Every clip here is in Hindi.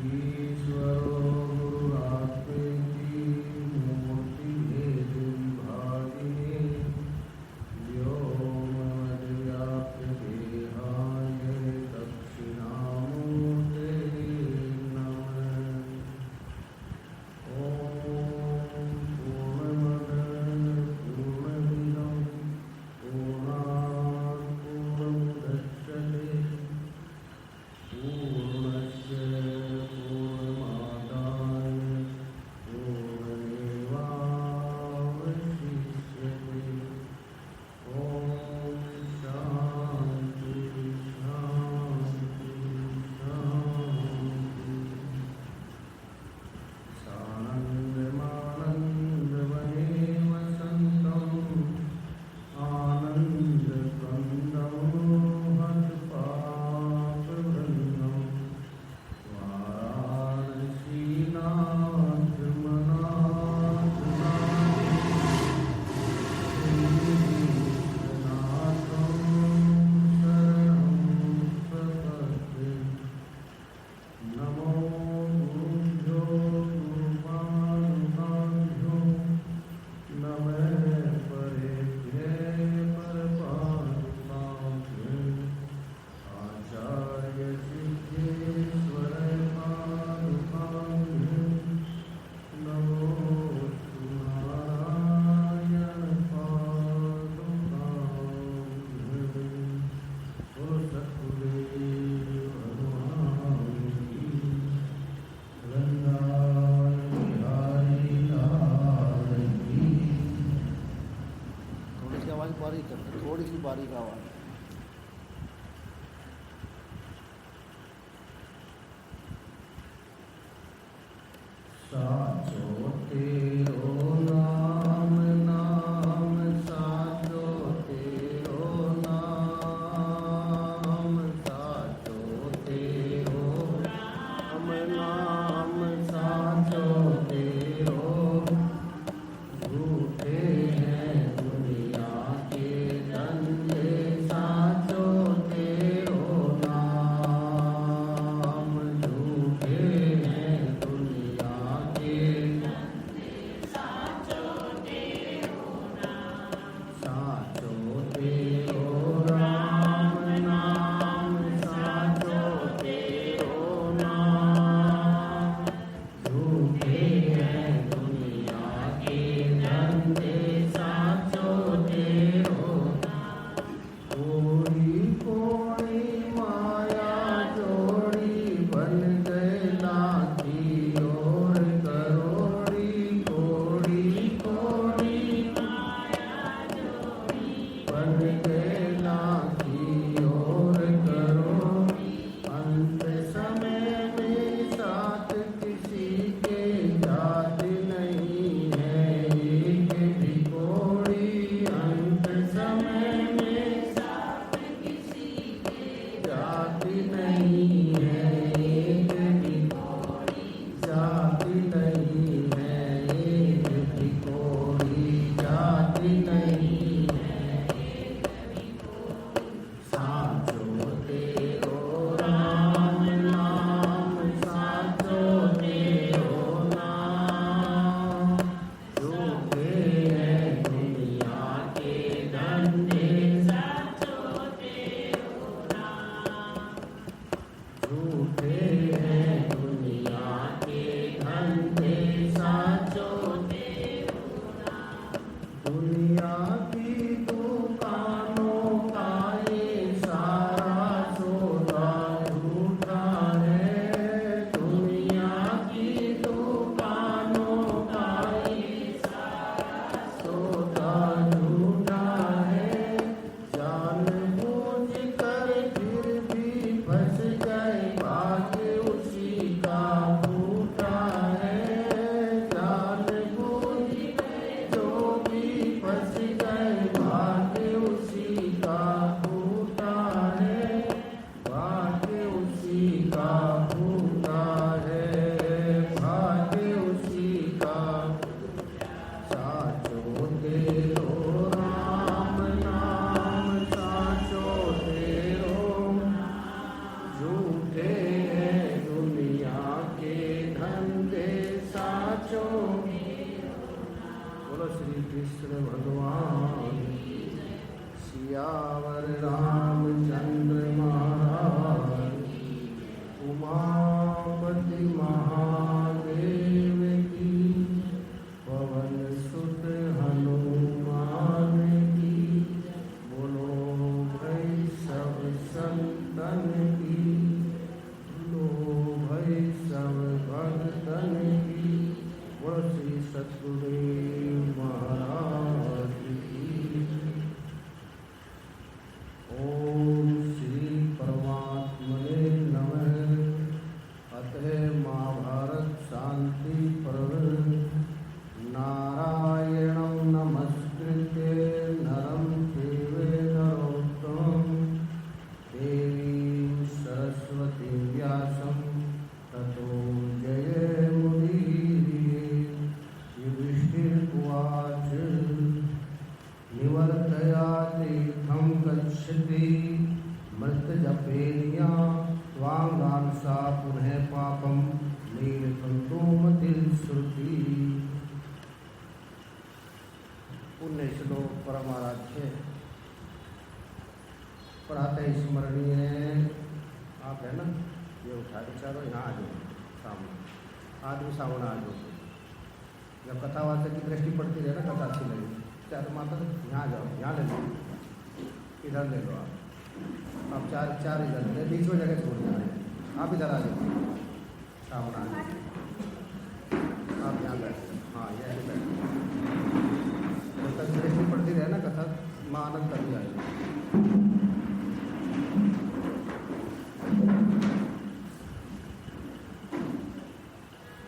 ईश्वरो गुरुरात्मेति मूर्ति भेद विभागिने व्योमवद्व्याप्य देहाय दक्षिणामूर्ते नमः। ॐ पूर्णमद पूर्णमिदं पूर्णात् पूर्णमुदच्यते पूर्णस्य पूर्णमादाय पूर्णमेवावशिष्यते। ॐ शान्ति शान्ति शान्ति। सानन्दमानन्दवने वसन्तम् आनन्दकन्दं हतपापवृन्दं वाराणसीनाथ मनाथनाथं शरणं प्रपद्ये। नमो गुरुभ्यो गुरुपादुकाभ्यो नमः परेभ्यः परपादुकाभ्यो आचार्य सिद्धेश्वर पादुकाभ्यो नमो नारायण पादुकाभ्यो। बोलो सद्गुरुदेव भगवान की वृंदावन बिहारी लाल की। थोड़ी सी आवाज़ बारीक कर दो, थोड़ी सी बारीक आवाज़। साचो तेरो नाम नाम साचो तेरो नाम साचो तेरो नाम नाम साचो तेरो। झूठे हैं दुनिया के धंधे साचो तेरो नाम। झूठे हैं दुनिया के साचो तेरो राम नाम साचो तेरो नाम। झूठे हैं दुनिया के धंधे साचो तेरो नाम। कोड़ी कोड़ी माया जोड़ी बन गए लाठी और करोड़ी। कोड़ी कोड़ी बन गए लाठी और करोड़ी। अंत समय में साथ किसी के जात नहीं है एक भी कोड़ी। अंत समय में साथ किसी के जात नहीं है एक भी कोड़ी। जाति नहीं है एक भी कोड़ी। जाति नहीं है साचो तेरो राम नाम उमापति महादेव की, पवन सुत हनुमान की, बोलो भाई सब संतन की, बोलो भाई सब भक्तन की, बोलो श्री सद्गुरुदेव महाराज की। ओम श्री परमात्मने नमः। अतः महाभारत शांति पर्व। नारायणं नमस्कृत्य नरं चैव नरोत्तमं देवीं सरस्वतीं व्यासं ततो जयमुदीरये। युधिष्ठिर्उवाच निवर्तयातीर्थं गच्छति मृतजपेनिया त्वांगांसा पुनः पापं नीलकण्ठोमतिश्रुति। पुण्य श्लोक परमाराध्य प्रातः स्मरणीय। आप है ना, ये उठा के चलो यहाँ आ जाओ सामने, आदमी सामने आ जाओ। जब कथावाचक की दृष्टि पड़ती रहे ना, कथा अच्छी लगी, चार माता यहाँ जाओ, यहाँ ले लो, इधर ले लो आप चार इधर ले, बीच में जगह छोड़ जा रहे हैं। आप इधर आ जाओ, सामने आ जाओ, आप यहाँ बैठो। हाँ यही बैठो, जब तक दृष्टि पड़ती रहे ना कथा, माँ आनंद तभी आएगी।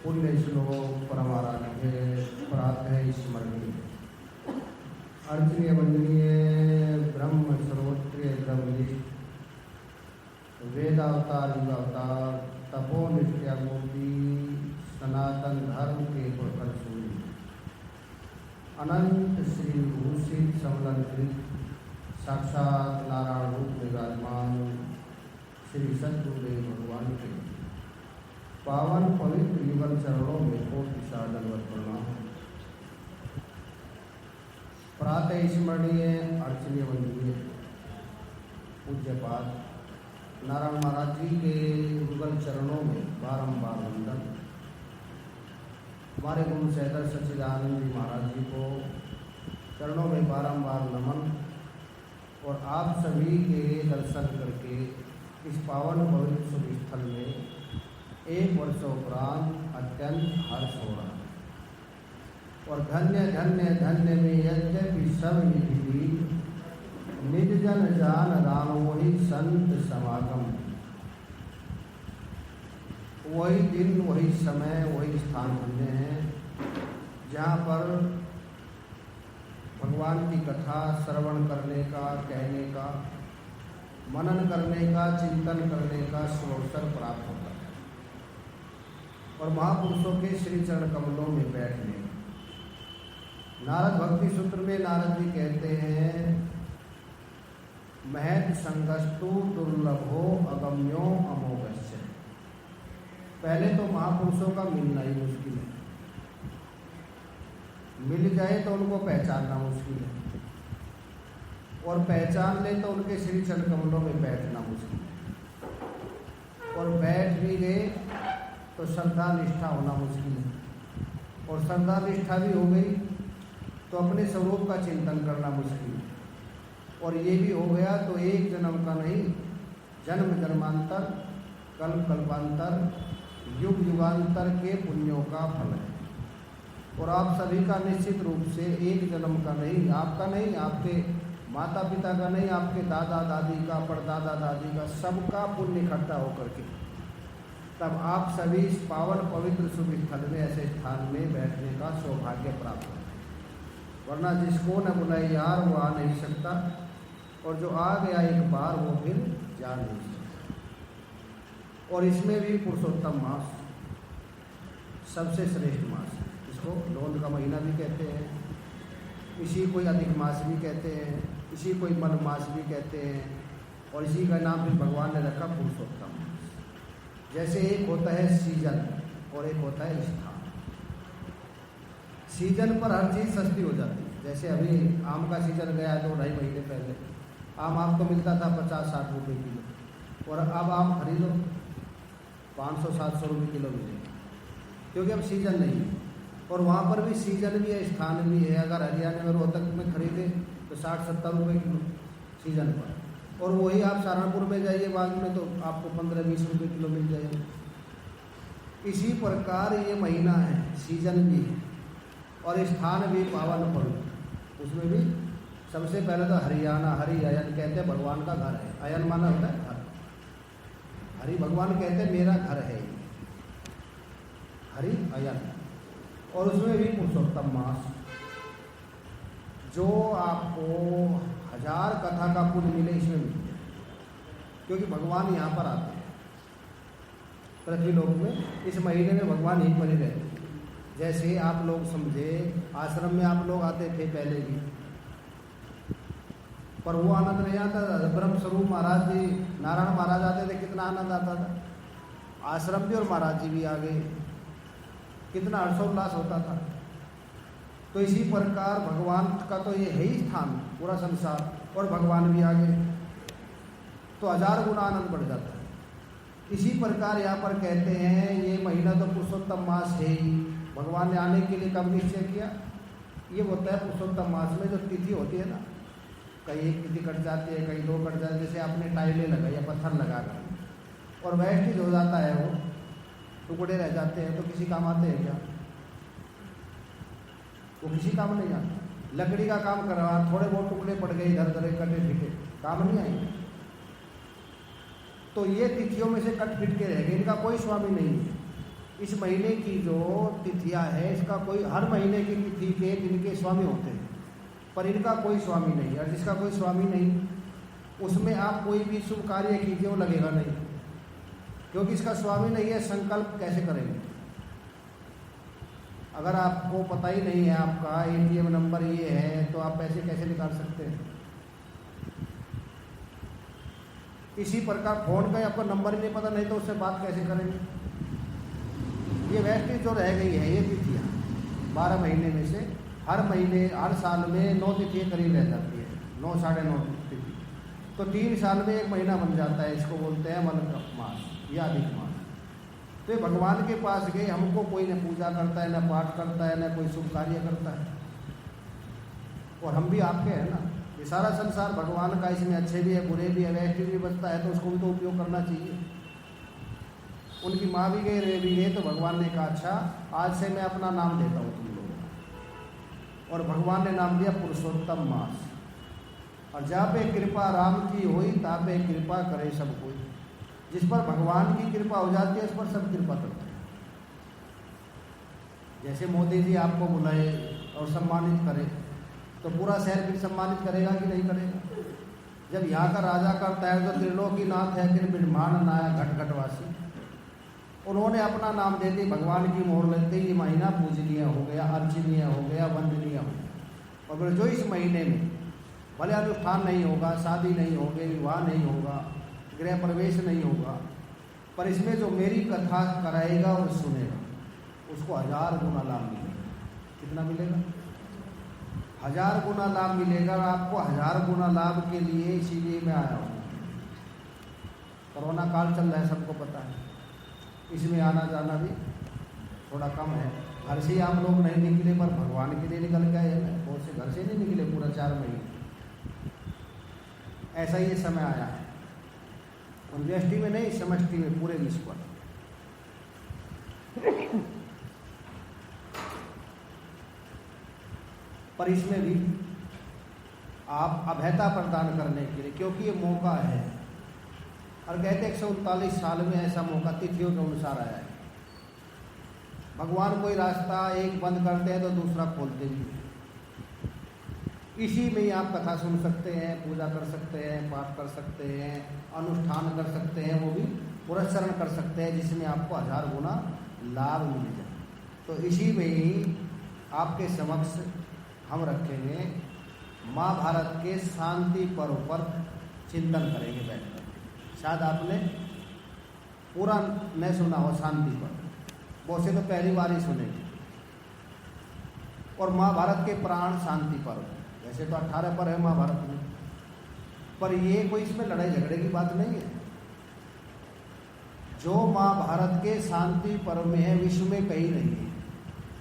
पुण्य श्लोक परमाराध्य प्रातः स्मरणीय। अर्चनीय वंदनीय ब्रह्म सर्वोत्तरीय ब्रह्मनिष्ठ वेदावतार युगावतार तपोनिष्ठ्यामूर्ति सनातन धर्म के प्रखर सूर्य अनंत श्री भूषित समलंकृत साक्षात नारायण रूप विराजमान श्री सद्गुरुदेव भगवान के पावन पवित्र युगल चरणों में कोटि सादर प्रणाम। प्रातः स्मरणीय अर्चनीय वंदनीय पूज्यपाद नारायण महाराज जी के युगल चरणों में बारंबार वंदन। हमारे गुरु सहदर सच्चिदानंद जी महाराज जी को चरणों में बारंबार नमन। और आप सभी के दर्शन करके इस पावन पवित्र शुभ स्थल में एक वर्षोपरांत अत्यंत हर्ष हो रहा। और धन्य धन्य धन्य में यद्यपि सब विधि निज जन जान राम वही संत समागम। वही दिन वही समय वही स्थान धन्य हैं जहाँ पर भगवान की कथा श्रवण करने का, कहने का, मनन करने का, चिंतन करने का सुअवसर प्राप्त होता है। और महापुरुषों के श्री चरण कमलों में बैठने। नारद भक्ति सूत्र में नारद जी कहते हैं, महत संगस्तु दुर्लभो अगम्यो अमोघस्य। पहले तो महापुरुषों का मिलना ही मुश्किल है, मिल जाए तो उनको पहचानना मुश्किल है, और पहचान ले तो उनके श्री चरण कमलों में बैठना मुश्किल है, और बैठ भी गए तो श्रद्धा निष्ठा होना मुश्किल है, और श्रद्धा निष्ठा भी हो गई तो अपने स्वरूप का चिंतन करना मुश्किल है, और ये भी हो गया तो एक जन्म का नहीं, जन्म जन्मांतर, कल्प कल्पांतर, युग युगांतर के पुण्यों का फल है। और आप सभी का निश्चित रूप से एक जन्म का नहीं, आपका नहीं, आपके माता पिता का नहीं, आपके दादा दादी का, परदादा दादी का, सबका पुण्य इकट्ठा होकर के तब आप सभी इस पावन पवित्र शुभ स्थल में, ऐसे स्थान में बैठने का सौभाग्य प्राप्त हो। वरना जिसको न बुलाए यार वो आ नहीं सकता, और जो आ गया एक बार वो फिर जा नहीं सकता। और इसमें भी पुरुषोत्तम मास सबसे श्रेष्ठ मास है। इसको लोन का महीना भी कहते हैं, इसी कोई अधिक मास भी कहते हैं, इसी कोई मन मास भी कहते हैं, और इसी का नाम भी भगवान ने रखा पुरुषोत्तम मास। जैसे एक होता है सीजन और एक होता है स्थान। सीजन पर हर चीज़ सस्ती हो जाती है। जैसे अभी आम का सीजन गया है 2-2.5 महीने पहले, आम आपको मिलता था 50-60 रुपये किलो, और अब आम खरीदो 500-700 रुपये किलो मिलेगा, क्योंकि अब सीजन नहीं है। और वहाँ पर भी सीजन भी है, स्थान भी है। अगर हरियाणा में रोहतक में खरीदे तो 60-70 रुपये किलो सीजन पर, और वही आप सहारनपुर में जाइए बाग में तो आपको 15-20 रुपये किलो मिल जाएगा। इसी प्रकार ये महीना है, सीजन भी है और स्थान भी पावन पवित्र। उसमें भी सबसे पहले तो हरियाणा, हरि अयन कहते हैं भगवान का घर है। अयन माना होता है घर, हरि भगवान कहते हैं मेरा घर है, हरि अयन। और उसमें भी पुरुषोत्तम मास, जो आपको 1000 कथा का पुण्य मिले इसमें मिलते हैं, क्योंकि भगवान यहाँ पर आते हैं पृथ्वी लोक में। इस महीने में भगवान यहीं पर ही रहते हैं। जैसे आप लोग समझे, आश्रम में आप लोग आते थे पहले भी, पर वो आनंद नहीं आता था। ब्रह्म स्वरूप महाराज जी, नारायण महाराज आते थे, कितना आनंद आता था। आश्रम भी और महाराज जी भी आ गए, कितना हर्षोल्लास होता था। तो इसी प्रकार भगवान का तो ये है ही स्थान, पूरा संसार, और भगवान भी आ गए तो 1000 गुना आनंद बढ़ जाता है। इसी प्रकार यहाँ पर कहते हैं ये महीना तो पुरुषोत्तम मास है ही। भगवान ने आने के लिए कब निश्चय किया? ये होता है पुरुषोत्तम मास में जो तिथि होती है ना, कहीं एक तिथि कट जाती है, कहीं 2 कट जाती है। जैसे आपने टाइलें लगाई या पत्थर लगा कर और वेस्टेज हो जाता है, वो टुकड़े रह जाते हैं, तो किसी काम आते हैं क्या? वो किसी काम नहीं आता। लकड़ी का काम करवा, थोड़े बहुत टुकड़े पड़ गए इधर उधर, कटे फिटे, काम नहीं आएंगे। तो ये तिथियों में से कट फिट के रह गए, इनका कोई स्वामी नहीं है। इस महीने की जो तिथियां है, इसका कोई, हर महीने की तिथि के दिन के स्वामी होते हैं, पर इनका कोई स्वामी नहीं है। और जिसका कोई स्वामी नहीं, उसमें आप कोई भी शुभ कार्य कीजिए वो लगेगा नहीं, क्योंकि इसका स्वामी नहीं है। संकल्प कैसे करेंगे? अगर आपको पता ही नहीं है आपका ATM नंबर ये है, तो आप पैसे कैसे निकाल सकते हैं? इसी प्रकार फोन का आपका नंबर ही नहीं पता, नहीं तो उससे बात कैसे करेंगे? ये वेस्टेज जो रह गई है, ये तिथियाँ 12 महीने में से हर महीने, हर साल में 9 तिथियाँ करीब रह जाती है, 9 साढ़े 9 तिथि। तो 3 साल में 1 महीना बन जाता है। इसको बोलते हैं मन मास या अधिक मास। तो ये भगवान के पास गए, हमको कोई न पूजा करता है, न पाठ करता है, न कोई शुभ कार्य करता है, और हम भी आपके हैं ना। ये सारा संसार भगवान का, इसमें अच्छे भी है, बुरे भी है, वैष्णव भी बचता है, तो उसको भी तो उपयोग करना चाहिए। उनकी माँ भी गई, रह भी गए, तो भगवान ने कहा अच्छा आज से मैं अपना नाम देता हूँ तुम लोगों को, और भगवान ने नाम दिया पुरुषोत्तम मास। और जहाँ पे कृपा राम की हुई, तहाँ पे कृपा करे सब कोई। जिस पर भगवान की कृपा हो जाती है, उस पर सब कृपा करते हैं। जैसे मोदी जी आपको बुलाए और सम्मानित करे, तो पूरा शहर फिर सम्मानित करेगा कि नहीं करेगा? जब यहाँ का राजा करता है तो त्रिलोकीनाथ है, फिर ब्रह्मांड नायक घट घटवासी, उन्होंने अपना नाम देते भगवान की मोहर लगते ही महीना पूजनीय हो गया, अर्चनीय हो गया, वंदनीय हो गया। और जो इस महीने में भले अनुष्ठान नहीं होगा, शादी नहीं होगी, विवाह नहीं होगा, गृह प्रवेश नहीं होगा, पर इसमें जो मेरी कथा कराएगा और सुनेगा, उसको 1000 गुना लाभ मिलेगा। कितना मिलेगा? 1000 गुना लाभ मिलेगा। आपको 1000 गुना लाभ के लिए इसीलिए मैं आया हूँ। कोरोना काल चल रहा है, सबको पता है, इसमें आना जाना भी थोड़ा कम है। घर से आप लोग नहीं निकले, पर भगवान के लिए निकल गए हैं। बहुत से घर से नहीं निकले पूरा 4 महीने। ऐसा ही समय आया है, व्यष्टि में नहीं, समष्टि में, पूरे विश्व पर। पर इसमें भी आप अभयता प्रदान करने के लिए, क्योंकि ये मौका है। और कहते 139 साल में ऐसा मौका तिथियों के अनुसार आया है। भगवान कोई रास्ता एक बंद करते हैं तो दूसरा खोलते भी हैं। इसी में ही आप कथा सुन सकते हैं, पूजा कर सकते हैं, पाठ कर सकते हैं, अनुष्ठान कर सकते हैं, वो भी पुरस्करण कर सकते हैं, जिसमें आपको 1000 गुना लाभ मिल जाए। तो इसी में ही आपके समक्ष हम रखेंगे महाभारत के शांति पर्व पर चिंतन करेंगे बैठकर। शायद आपने पूरा न सुना हो शांति पर्व, बहुत से तो पहली बार ही सुनेंगे। और महाभारत के प्राण शांति पर्व, वैसे तो 18 पर्व है महाभारत में, पर ये कोई इसमें लड़ाई झगड़े की बात नहीं है। जो महाभारत के शांति पर्व में है, विश्व में कहीं नहीं है।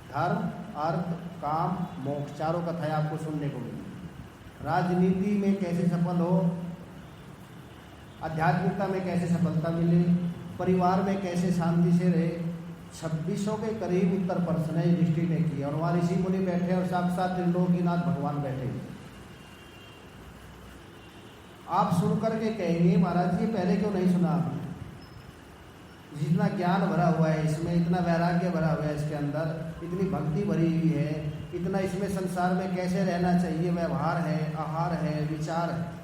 धर्म, अर्थ, काम, मोक्ष चारों कथाएं आपको सुनने को मिली। राजनीति में कैसे सफल हो, आध्यात्मिकता में कैसे सफलता मिले, परिवार में कैसे शांति से रहे, 2600 के करीब उत्तर प्रश्न युधिष्ठिर ने किए। और वहाँ ऋषि मुनि बैठे और साक्षात त्रिलोकीनाथ भगवान बैठे। आप सुन करके कहेंगे महाराज जी पहले क्यों नहीं सुना आपने? जितना ज्ञान भरा हुआ है इसमें, इतना वैराग्य भरा हुआ है इसके अंदर, इतनी भक्ति भरी हुई है, इतना इसमें संसार में कैसे रहना चाहिए, व्यवहार है, आहार है, विचार है।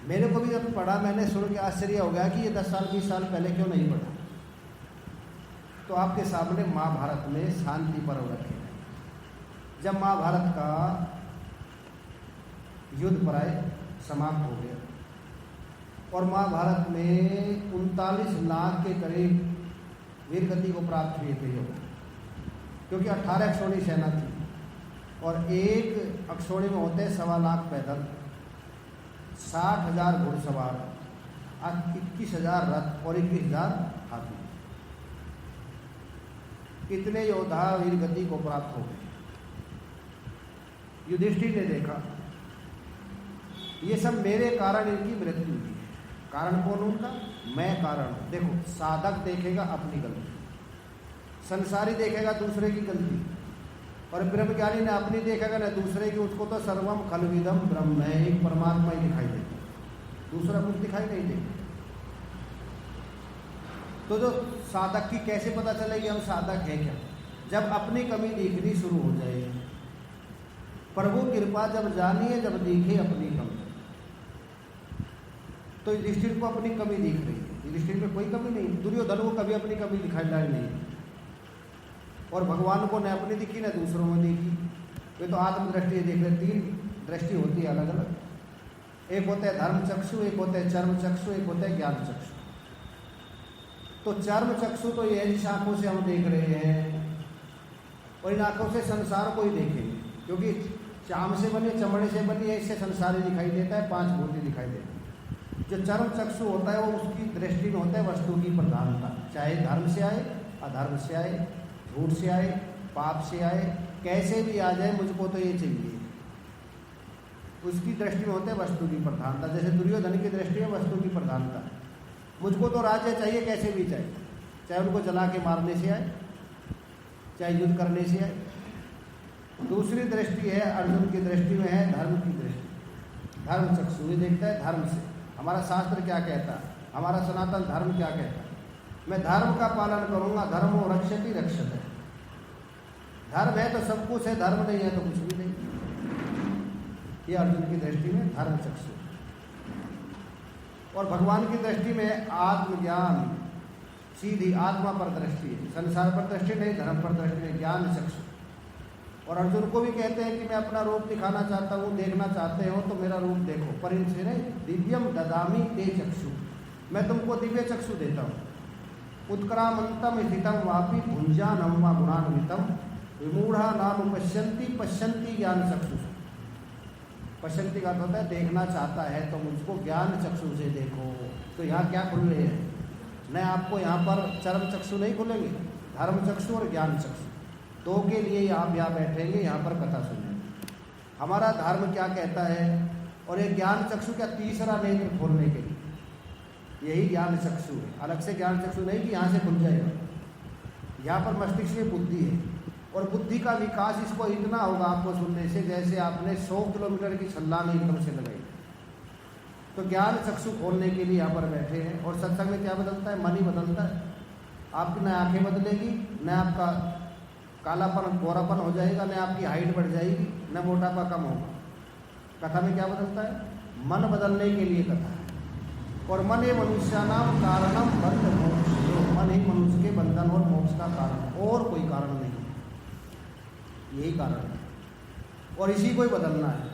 मेरे को भी जब पढ़ा मैंने सुन के आश्चर्य हो गया कि ये 10 साल 20 साल पहले क्यों नहीं पढ़ा। तो आपके सामने महाभारत में शांति पर्व रखे हैं। जब महाभारत का युद्ध प्राय समाप्त हो गया और महाभारत में 39 लाख के करीब वीरगति को प्राप्त हुए थे योग, क्योंकि 18 अक्षौणी सेना थी और एक अक्षौणी में होते 1.25 लाख पैदल, 60,000 घुड़सवार, 21,000 रथ और 21,000 हाथी। कितने योद्धा वीरगति को प्राप्त हो गए। युधिष्ठिर ने देखा ये सब मेरे कारण इनकी मृत्यु हुई है। कारण कौन उनका? मैं कारण। देखो, साधक देखेगा अपनी गलती, संसारी देखेगा दूसरे की गलती, और ब्रह्मज्ञानी ने अपनी देखेगा ना दूसरे की। उसको तो सर्वम खलविदम ब्रह्म है, एक परमात्मा ही दिखाई देता, दूसरा कुछ दिखाई नहीं देता। तो जो साधक की कैसे पता चलेगी हम साधक है क्या? जब अपनी कमी दिखनी शुरू हो जाएगी। प्रभु कृपा जब जानिए, जब दिखे अपनी कमी। तो युधिष्ठिर को अपनी कमी दिख रही है, युधिष्ठिर में कोई कमी नहीं। दुर्योधन को कभी अपनी कमी दिखाई नहीं, और भगवान को न अपनी दिखी न दूसरों में दिखी। वे तो आत्मदृष्टि देख रहे। 3 दृष्टि होती है अलग अलग। एक होता है धर्म चक्षु, एक होता है चर्म चक्षु, एक होता है ज्ञान चक्षु। तो चर्म चक्षु तो ये जिस आंखों से हम देख रहे हैं, और इन आंखों से संसार को ही देखेंगे, क्योंकि चाम से बनी, चमड़े से बनी है, इससे संसार ही दिखाई देता है, 5 भूत दिखाई देते हैं। जो चर्म चक्षु होता है वो उसकी दृष्टि में होता है वस्तु की प्रधानता, चाहे धर्म से आए, अधर्म से आए, झूठ से आए, पाप से आए, कैसे भी आ जाए मुझको तो ये चाहिए। उसकी दृष्टि में होता है वस्तु की प्रधानता। जैसे दुर्योधन की दृष्टि में वस्तु की प्रधानता, मुझको तो राज्य चाहिए कैसे भी चाहिए, चाहे उनको जला के मारने से आए, चाहे युद्ध करने से आए। दूसरी दृष्टि है अर्जुन की दृष्टि में है धर्म की दृष्टि। धर्म चक्षु ये देखता है धर्म से, हमारा शास्त्र क्या कहता है, हमारा सनातन धर्म क्या कहता है। मैं धर्म का पालन करूंगा, धर्मो रक्षति रक्षते। धर्म है तो सब कुछ है, धर्म नहीं है तो कुछ भी नहीं। ये अर्जुन की दृष्टि में धर्म चक्षु। और भगवान की दृष्टि में आत्मज्ञान, सीधी आत्मा पर दृष्टि है, संसार पर दृष्टि नहीं, धर्म पर दृष्टि नहीं, ज्ञान चक्षु। और अर्जुन को भी कहते हैं कि मैं अपना रूप दिखाना चाहता हूँ, देखना चाहते हो तो मेरा रूप देखो। पर इनसे नहीं, दिव्यम ददामी ते चक्षु, मैं तुमको दिव्य चक्षु देता हूँ। उत्क्रामंतम स्थितम वापि भुंजानम व गुणान्वितम विमूढ़ा नाम पश्यंती पश्यंती ज्ञान चक्षु। पश्यंती का होता है देखना चाहता है तो मुझको ज्ञान चक्षु से देखो। तो यहाँ क्या खुल रहे हैं? न आपको यहाँ पर चर्म चक्षु नहीं खुलेंगे, धर्म चक्षु और ज्ञान चक्षु दो के लिए आप यहाँ बैठेंगे, यहाँ पर कथा सुनेंगे। हमारा धर्म क्या कहता है, और एक ज्ञान चक्षु क्या तीसरा नेत्र खोलने के लिए, यही ज्ञान चक्षु है। अलग से ज्ञान चक्षु नहीं कि यहाँ से खुल जाएगा। यहाँ पर मस्तिष्क में बुद्धि है, और बुद्धि का विकास इसको इतना होगा आपको सुनने से जैसे आपने 100 किलोमीटर की छलांग एकदम से लगाई। तो ज्ञान चक्षु खोलने के लिए यहाँ पर बैठे हैं। और सत्संग में क्या बदलता है? मन ही बदलता है। आपकी न आंखें बदलेगी, न आपका कालापन गोरापन हो जाएगा, न आपकी हाइट बढ़ जाएगी, न मोटापा कम होगा। कथा में क्या बदलता है? मन बदलने के लिए कथा है। और मन ये मनुष्यानाम कारणम बंध मोक्ष, मन ही मनुष्य के बंधन और मोक्ष का कारण, और कोई कारण नहीं, यही कारण है। और इसी को ही बदलना है।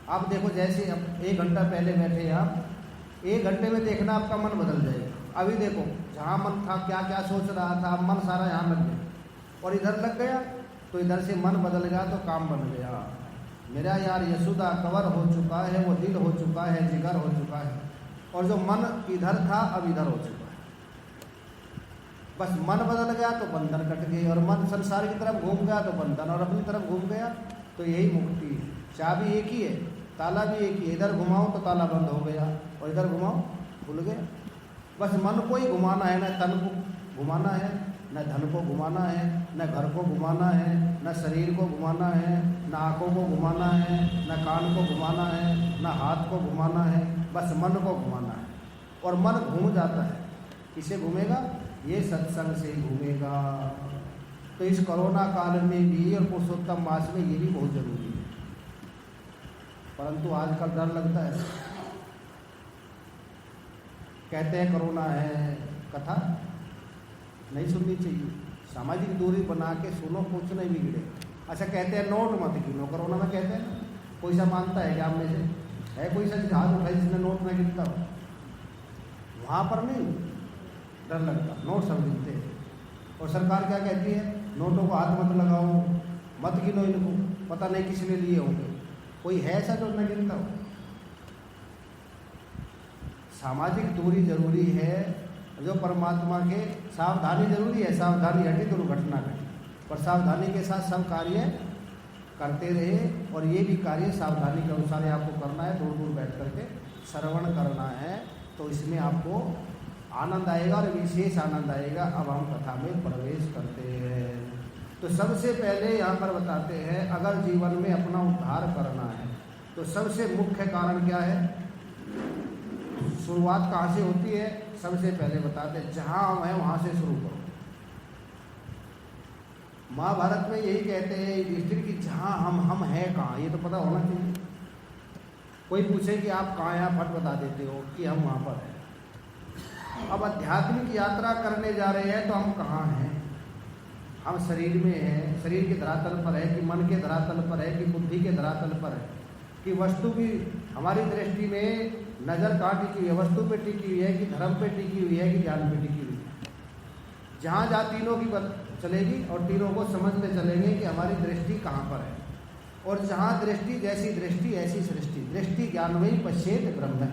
आप देखो, जैसे अब 1 घंटा पहले बैठे आप, 1 घंटे में देखना आपका मन बदल जाएगा। अभी देखो, जहाँ मन था क्या क्या सोच रहा था, अब मन सारा यहाँ लग गया, और इधर लग गया तो इधर से मन बदल गया तो काम बन गया। मेरा यार यशोदा कवर हो चुका है, वो दिल हो चुका है, जिगर हो चुका है, और जो मन इधर था अब इधर हो चुका है। बस मन बदल गया तो बंधन कट गई, और मन संसार की तरफ घूम गया तो बंधन, और अपनी तरफ घूम गया तो यही मुक्ति है। चाबी एक ही है, ताला भी एक ही है, इधर घुमाओ तो ताला बंद हो गया और इधर घुमाओ खुल गया। बस मन को ही घुमाना है, न तन को घुमाना है, न धन को घुमाना है, न घर को घुमाना है, न शरीर को घुमाना है, न आँखों को घुमाना है, न कान को घुमाना है, न हाथ को घुमाना है, बस मन को घुमाना है। और मन घूम जाता है, किसे घूमेगा? ये सत्संग से ही घूमेगा। तो इस कोरोना काल में भी और पुरुषोत्तम मास में ये भी बहुत जरूरी है। परंतु आजकल डर लगता है, कहते हैं कोरोना है, कथा नहीं सुननी चाहिए, सामाजिक दूरी बना के सुनो, कुछ नहीं बिगड़े। अच्छा, कहते हैं नोट मत गिनो, कोरोना में कहते हैं ना, कोई सा मानता है क्या आप में से? है कोई सा हाथ उठाई जिसने नोट में गिनता हो? वहाँ पर नहीं डर लगता, नोट सब गिनते हैं। और सरकार क्या कहती है? नोटों को हाथ मत लगाओ, मत गिनो इनको, पता नहीं किस लिए लिए होंगे। कोई है ऐसा जो न गिनता हो? सामाजिक दूरी जरूरी है, जो परमात्मा के सावधानी जरूरी है, सावधानी हटी दुर्घटना घटी, पर सावधानी के साथ सब कार्य करते रहे। और ये भी कार्य सावधानी के अनुसार आपको करना है, दूर दूर बैठ करके श्रवण करना है, तो इसमें आपको आनंद आएगा और विशेष आनंद आएगा। अब हम कथा में प्रवेश करते हैं। तो सबसे पहले यहाँ पर बताते हैं, अगर जीवन में अपना उद्धार करना है तो सबसे मुख्य कारण क्या है? शुरुआत कहाँ से होती है? सबसे पहले बताते हैं, जहाँ हम हैं वहाँ से शुरू करो। महाभारत में यही कहते हैं युधिष्ठिर कि जहाँ हम हैं कहाँ, ये तो पता होना चाहिए। कोई पूछे कि आप कहाँ हैं, आप फट बता देते हो कि हम वहाँ पर हैं। अब आध्यात्मिक यात्रा करने जा रहे हैं तो हम कहाँ हैं? हम शरीर में हैं, शरीर के धरातल पर है कि मन के धरातल पर है कि बुद्धि के धरातल पर है कि वस्तु भी हमारी दृष्टि में नज़र कहाँ टिकी हुई है? वस्तु पे टिकी हुई है कि धर्म पे टिकी हुई है कि ज्ञान पे टिकी हुई है? जहाँ जहाँ तीनों की बात चलेगी और तीनों को समझते चलेंगे कि हमारी दृष्टि कहाँ पर है। और जहाँ दृष्टि, जैसी दृष्टि ऐसी सृष्टि, दृष्टि ज्ञानमयी पश्चेत ब्रह्म।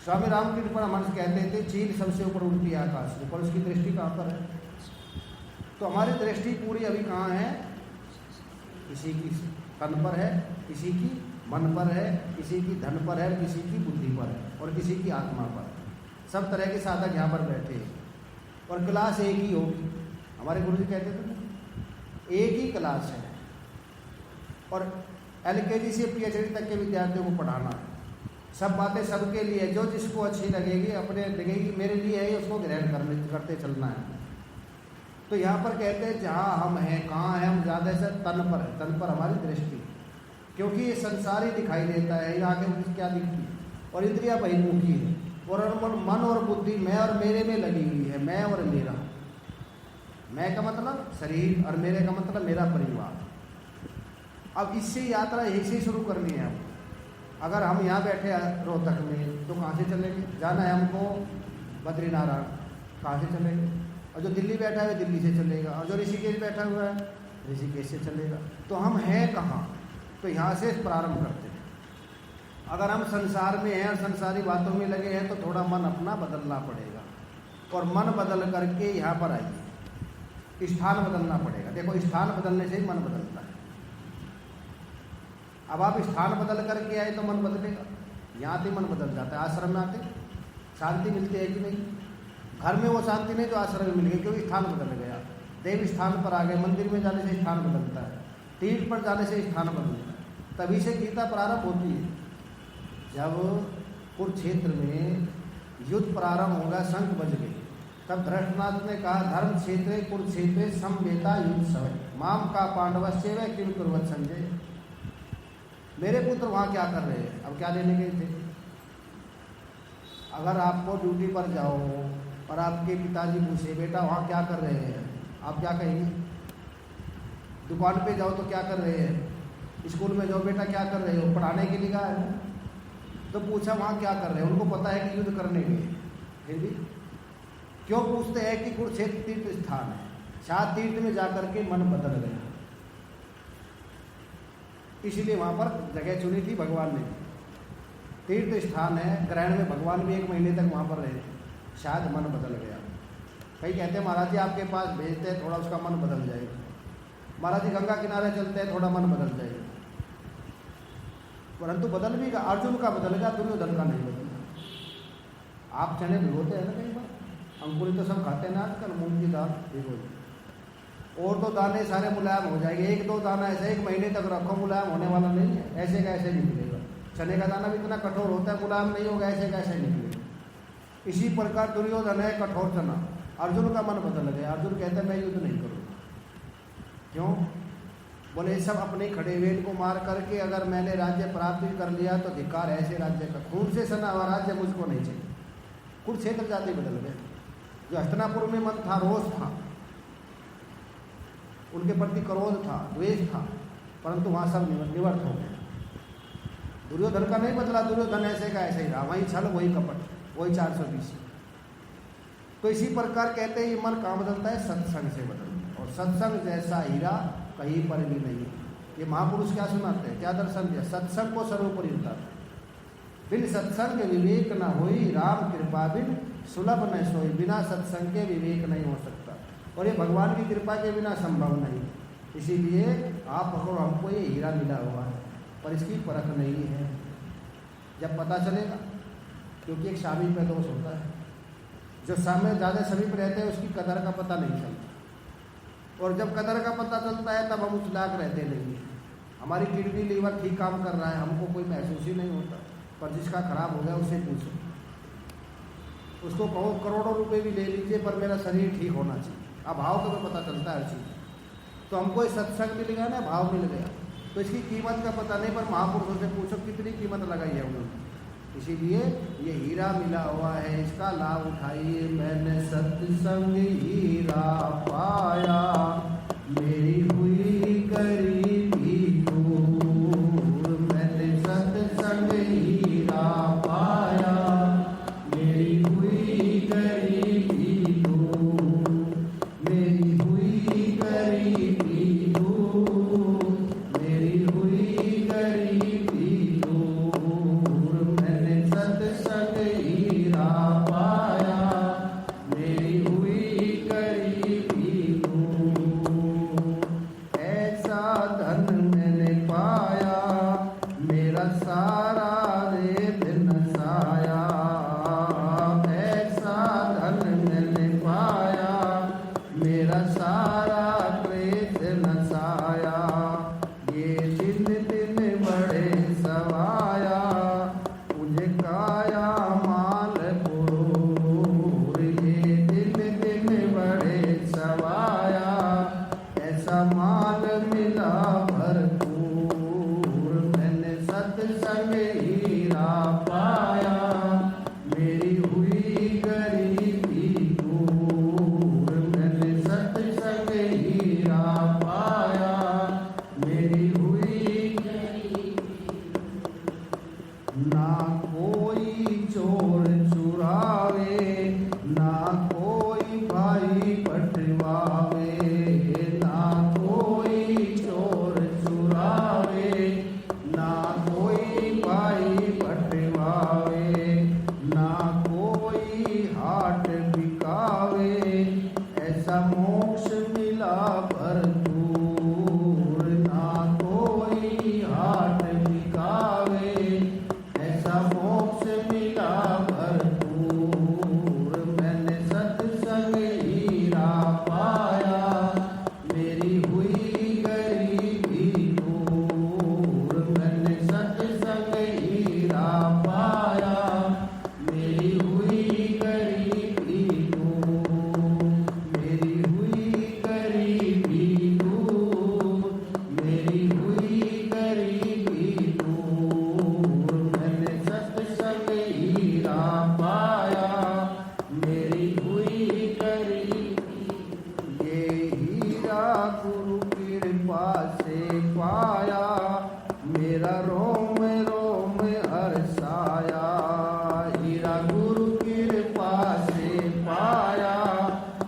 स्वामी रामकृष्ण परमहंस कहते थे, चील सबसे ऊपर उड़ती है आकाश में, पर उसकी दृष्टि कहाँ पर है? तो हमारी दृष्टि पूरी अभी कहाँ है? किसी की तन पर है, किसी की मन पर है, किसी की धन पर है, किसी की बुद्धि पर है और किसी की आत्मा पर। सब तरह के साधक यहाँ पर बैठे हैं और क्लास एक ही होगी। हमारे गुरु जी कहते थे ना, एक ही क्लास है और LKG से PhD तक के विद्यार्थियों को पढ़ाना है। सब बातें सबके लिए, जो जिसको अच्छी लगेगी, अपने लगेगी मेरे लिए है, उसको ग्रहण करते चलना है। तो यहाँ पर कहते हैं जहाँ हम हैं, कहाँ हैं हम? ज़्यादा से तन पर है, तन पर हमारी दृष्टि, क्योंकि ये संसार ही दिखाई देता है, ये आगे मुझे क्या दिखती है? और इंद्रिया बहिर्मुखी है, और मन और बुद्धि मैं और मेरे में लगी हुई है, मैं और मेरा। मैं का मतलब शरीर और मेरे का मतलब मेरा परिवार। अब इससे यात्रा यहीं से शुरू करनी है हमको। अगर हम यहाँ बैठे रोहतक में तो कहाँ से चलेंगे? जाना है हमको बद्रीनारायण, कहाँ से चलेंगे? और जो दिल्ली बैठा है दिल्ली से चलेगा, और जो ऋषिकेश बैठा हुआ है ऋषिकेश से चलेगा। तो हम हैं कहाँ? तो यहाँ से प्रारंभ करते हैं। अगर हम संसार में हैं और संसारी बातों में लगे हैं तो थोड़ा मन अपना बदलना पड़ेगा, और मन बदल करके यहाँ पर आइए। स्थान बदलना पड़ेगा। देखो, स्थान बदलने से ही मन बदलता है। अब आप स्थान बदल करके आए तो मन बदलेगा। यहाँ से मन बदल जाता है। आश्रम में आते शांति मिलती है कि नहीं? घर में वो शांति नहीं जो आश्रम में मिल गई, क्योंकि स्थान बदल गया। देव स्थान पर आ गए, मंदिर में जाने से स्थान बदलता है, तीर्थ पर जाने से स्थान बदलता है। तभी से गीता प्रारंभ होती है। जब कुरुक्षेत्र में युद्ध प्रारंभ होगा, शंख बज गई, तब धृतराष्ट्र ने कहा, धर्म क्षेत्र कुरुक्षेत्र समवेता युद्ध समय माम का पांडवस्य व किम कुर्वत संजय। मेरे पुत्र वहाँ क्या कर रहे हैं? अब क्या लेने गए थे? अगर आपको ड्यूटी पर जाओ और आपके पिताजी पूछे, बेटा वहाँ क्या कर रहे हैं? आप क्या कहेंगे? दुकान पे जाओ तो क्या कर रहे हैं? स्कूल में जाओ, बेटा क्या कर रहे हो? पढ़ाने के लिए गया है। तो पूछा वहाँ क्या कर रहे हैं? उनको पता है कि युद्ध करने के लिए, फिर भी क्यों पूछते हैं? कि कुरुक्षेत्र तीर्थ स्थान है, शायद तीर्थ में जाकर के मन बदल गया, इसलिए वहाँ पर जगह चुनी थी भगवान ने। तीर्थ स्थान है, ग्रहण में भगवान भी 1 महीने तक वहाँ पर रहे, शायद मन बदल गया। कई कहते हैं महाराज जी आपके पास भेजते हैं थोड़ा उसका मन बदल जाएगा, महाराज जी गंगा किनारे चलते हैं थोड़ा मन बदल जाएगा। परंतु बदल भी अर्जुन का बदलेगा, दुर्योधन का नहीं बदलेगा। आप चने भिगोते हैं ना कई बार, अंकुरित तो सब खाते हैं ना आजकल, मूंग की दाल भिगो और तो दाने सारे मुलायम हो जाएंगे। एक दो दाना ऐसे 1 महीने तक रखो, मुलायम होने वाला नहीं है, ऐसे का ऐसे निकलेगा। चने का दाना भी इतना कठोर होता है, मुलायम नहीं होगा, ऐसे का ऐसे निकलेगा। इसी प्रकार दुर्योधन है कठोर चना, अर्जुन का मन बदल गया। अर्जुन कहते हैं मैं युद्ध नहीं करूँगा। क्यों? बोले सब अपने खड़े वेद को मार करके अगर मैंने राज्य प्राप्त कर लिया तो धिक्कार है ऐसे राज्य का, खून से सना हुआ राज्य मुझको नहीं चाहिए। कुरुक्षेत्र जाते बदल गए। जो हस्तिनापुर में मन था, रोष था, उनके प्रति क्रोध था, द्वेष था, परंतु वहाँ सब निवर्त हो गए। दुर्योधन का नहीं बदला, दुर्योधन ऐसे का ऐसे ही रहा, वही छल वही कपट वही 420। तो इसी प्रकार कहते हैं ये मन कहाँ बदलता है? सत्संग से बदलता है। और सत्संग जैसा हीरा कहीं पर भी नहीं है। ये महापुरुष क्या सुनाते हैं, क्या दर्शन दिया? सत्संग को सर्वोपरि उतारते। बिन सत्संग विवेक न होई, राम कृपा बिन सुलभ न सोई। बिना सत्संग के विवेक नहीं हो सकता और ये भगवान की कृपा के बिना संभव नहीं। इसीलिए आप पकड़ो, हमको ये हीरा मिला हुआ है पर इसकी परख नहीं है। जब पता चलेगा, क्योंकि एक शामी पे दोष होता है, जो सामने ज़्यादा समीप रहते हैं उसकी कदर का पता नहीं चलता, और जब कदर का पता चलता है तब हम उस लायक रहते नहीं हैं। हमारी किडनी लीवर ठीक काम कर रहा है, हमको कोई महसूस ही नहीं होता, पर जिसका खराब हो गया उससे पूछो, उसको कहो करोड़ों रुपए भी ले लीजिए पर मेरा शरीर ठीक होना चाहिए। अब भाव को तो पता चलता है हर चीज़। तो हमको सत्संग मिल गया ना, भाव मिल गया, तो इसकी कीमत का पता नहीं, पर महापुरुषों से पूछो कितनी कीमत लगाई है उन्होंने। इसीलिए ये हीरा मिला हुआ है, इसका लाभ उठाइए। मैंने सत्संग हीरा पाया, मेरी हुई गरीबी दूर। मैंने सत्संग हीरा पाया, मेरी हुई गरीबी दूर। मेरी हुई गरीबी दूर, मेरी हुई गरीबी दूर। मैंने सत्संग हीरा पाया, मेरी हुई गरीबी दूर। ऐसा धन मैंने पाया, मेरा सारा रेत नसाया। ऐसा धन मैंने पाया, मेरा सारा प्रेत नसाया। ये दिन दिन बड़े सवाया, मुझे काया माल पुरूर। ये दिन दिन बड़े सवाया, ऐसा माल मिला भरपूर। मैंने सत्संग हीरा पाया, मेरी हुई गरीबी दूर। मैंने सत्संग हीरा पाया, मेरी हुई ना कोई चोर चुरावे, ना कोई भाई पटवावे। ना कोई चोर चुरावे, ना कोई भाई पटवावे। ना कोई हाट बिकावे, ऐसा मोक्ष मिला भरपूर। ना कोई हाट बिकावे, ऐसा मोक्ष मिला भरपूर। मैंने सत्संग हीरा पाया, मेरी हुई गरीबी दूर। मैंने सत्संग हीरा पाया, मेरी हुई गरीबी दूर। मेरी हुई गरीबी दूर, मेरी हुई गरीबी दूर। मैंने सत्संग हीरा पाया, मेरी हुई गरीबी। ये हीरा गुरु कृपा से पाया, मेरा रोम रोम हर्षाया। हीरा गुरु कृपा से पाया,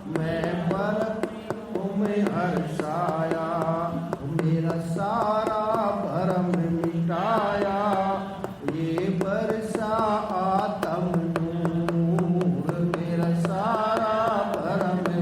मैं परम में हर्षाया। मेरा सारा भरम मिटाया, ये बरसा आत्म नूर। मेरा सारा भरम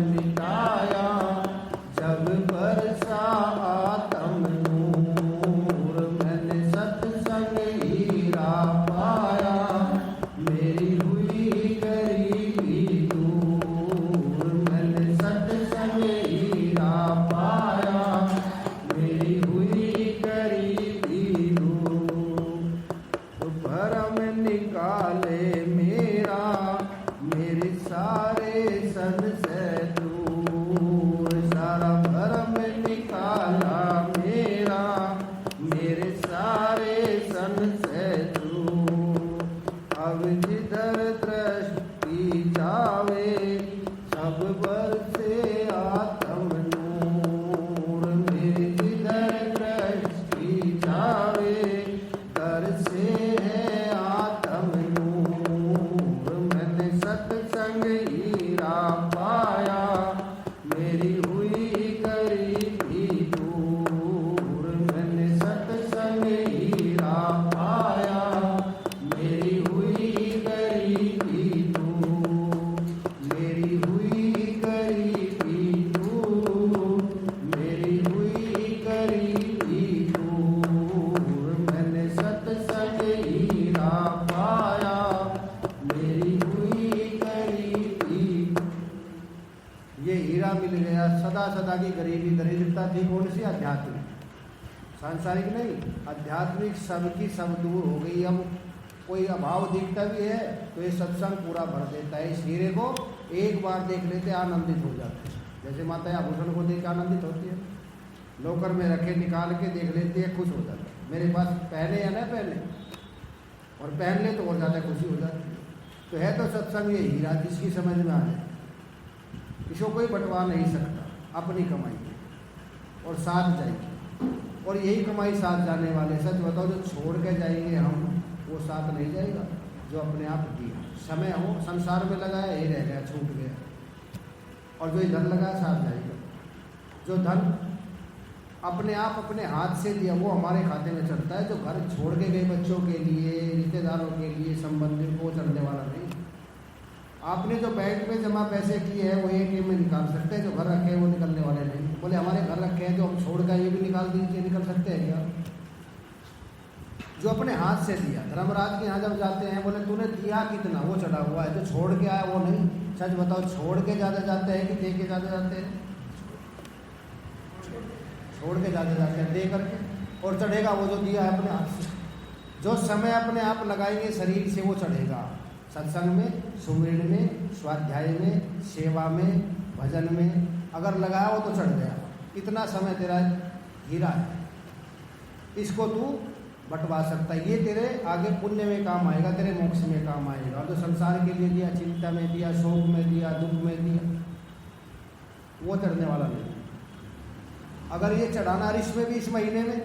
ये हीरा मिल गया, सदा सदा की गरीबी दरिद्रता थी कौन सी? आध्यात्मिक, सांसारिक नहीं, आध्यात्मिक सबकी सब दूर हो गई। अब कोई अभाव दिखता भी है तो ये सत्संग पूरा भर देता है। इस हीरे को एक बार देख लेते आनंदित हो जाते हैं। जैसे माता आभूषण को देख के आनंदित होती है, लॉकर में रखे निकाल के देख लेती है, खुश हो जाती है। मेरे पास पहने या न पहने, और पहन ले तो और ज़्यादा खुशी हो जाती है। तो है तो सत्संग ये हीरा, जिसकी समझ में आ जाए, इसको कोई बंटवा नहीं सकता, अपनी कमाई है और साथ जाएगी। और यही कमाई साथ जाने वाले, सच बताओ, जो छोड़ के जाएंगे हम, वो साथ नहीं जाएगा। जो अपने आप दिया, समय हो संसार में लगाया, ये रह गया, छूट गया। और जो धन लगाया, साथ जाएगा। जो धन अपने आप अपने हाथ से दिया, वो हमारे खाते में चढ़ता है। जो घर छोड़ के गए बच्चों के लिए, रिश्तेदारों के लिए, संबंधित को चढ़ने वाला नहीं। आपने जो बैंक में जमा पैसे किए हैं वो ATM में निकाल सकते हैं, जो घर रखे हैं वो निकलने वाले नहीं। बोले हमारे घर रखे हैं जो हम छोड़ गए, ये भी निकाल दीजिए, निकल सकते हैं क्या? जो अपने हाथ से दिया। धर्मराज के यहाँ जब जाते हैं, बोले तूने दिया कितना? वो चढ़ा हुआ है। जो छोड़ के आया वो नहीं। सच बताओ, छोड़ के ज़्यादा जाते हैं कि दे के ज़्यादा जाते हैं? छोड़ के ज़्यादा जाते हैं, दे करके। और चढ़ेगा वो जो दिया है अपने हाथ से। जो समय अपने आप लगाएंगे शरीर से, वो चढ़ेगा। सत्संग में, सुमिरन में, स्वाध्याय में, सेवा में, भजन में अगर लगाया हो तो चढ़ गया। इतना समय तेरा हीरा है, इसको तू बंटवा सकता है। ये तेरे आगे पुण्य में काम आएगा, तेरे मोक्ष में काम आएगा। तो संसार के लिए दिया, चिंता में दिया, शोक में दिया, दुख में दिया, वो चढ़ने वाला नहीं। अगर ये चढ़ाना रिश्व में भी इस महीने में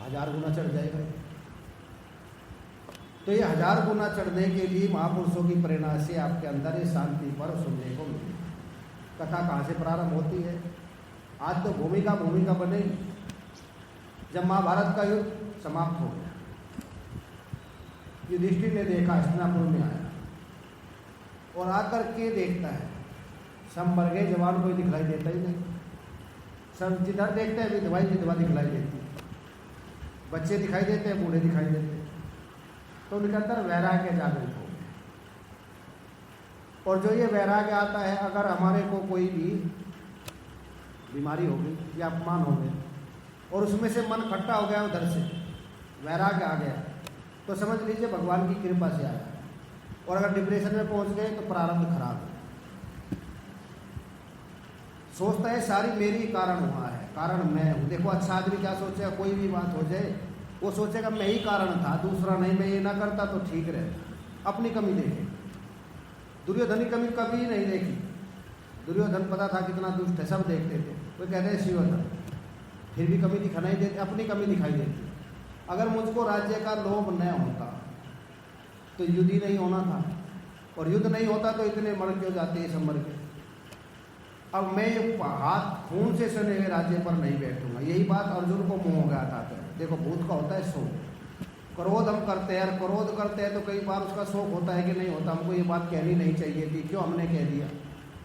1000 गुना चढ़ जाएगा। तो ये 1000 गुना चढ़ने के लिए महापुरुषों की प्रेरणा से आपके अंदर ये शांति पर सुनने को मिले। कथा कहाँ से प्रारंभ होती है? आज तो भूमिका बनेगी। जब महाभारत का युद्ध समाप्त हो गया, युधिष्ठिर ने देखा, हस्तिनापुर में आया और आकर के देखता है, सब मर गए, जवान कोई दिखलाई देता ही नहीं। सब जिधर देखते हैं विधवा दिखलाई देती है, बच्चे दिखाई देते हैं, बूढ़े दिखाई देते हैं। तो उनके अंदर वैराग्य जागृत हो गया। और जो ये वैराग्य आता है, अगर हमारे को कोई भी बीमारी हो गई या अपमान हो गया और उसमें से मन खट्टा हो गया, उधर से वैराग्य आ गया, तो समझ लीजिए भगवान की कृपा से आया। और अगर डिप्रेशन में पहुंच गए तो प्रारब्ध खराब है। सोचता है सारी मेरी कारण हुआ है, कारण मैं हूँ। देखो अच्छा आदमी क्या सोचेगा, कोई भी बात हो जाए वो सोचेगा मैं ही कारण था, दूसरा नहीं। मैं ये ना करता तो ठीक रहता। अपनी कमी देखे। दुर्योधन की कमी कभी नहीं देखी। दुर्योधन पता था कितना दुष्ट है, सब देखते थे। वो कहते हैं शिवधन, फिर भी कमी दिखाई नहीं देती, अपनी कमी दिखाई देती। अगर मुझको राज्य का लोभ न होता तो युद्ध ही नहीं होना था, और युद्ध नहीं होता तो इतने मर क्यों जाते हैं, सब मर के। अब मैं ये हाथ खून से सने हुए राज्य पर नहीं बैठूंगा। यही बात अर्जुन को मोह हो गया था। देखो भूत का होता है शोक, क्रोध हम करते हैं, क्रोध करते हैं तो कई बार उसका शोक होता है कि नहीं होता, हमको ये बात कहनी नहीं चाहिए थी, क्यों हमने कह दिया।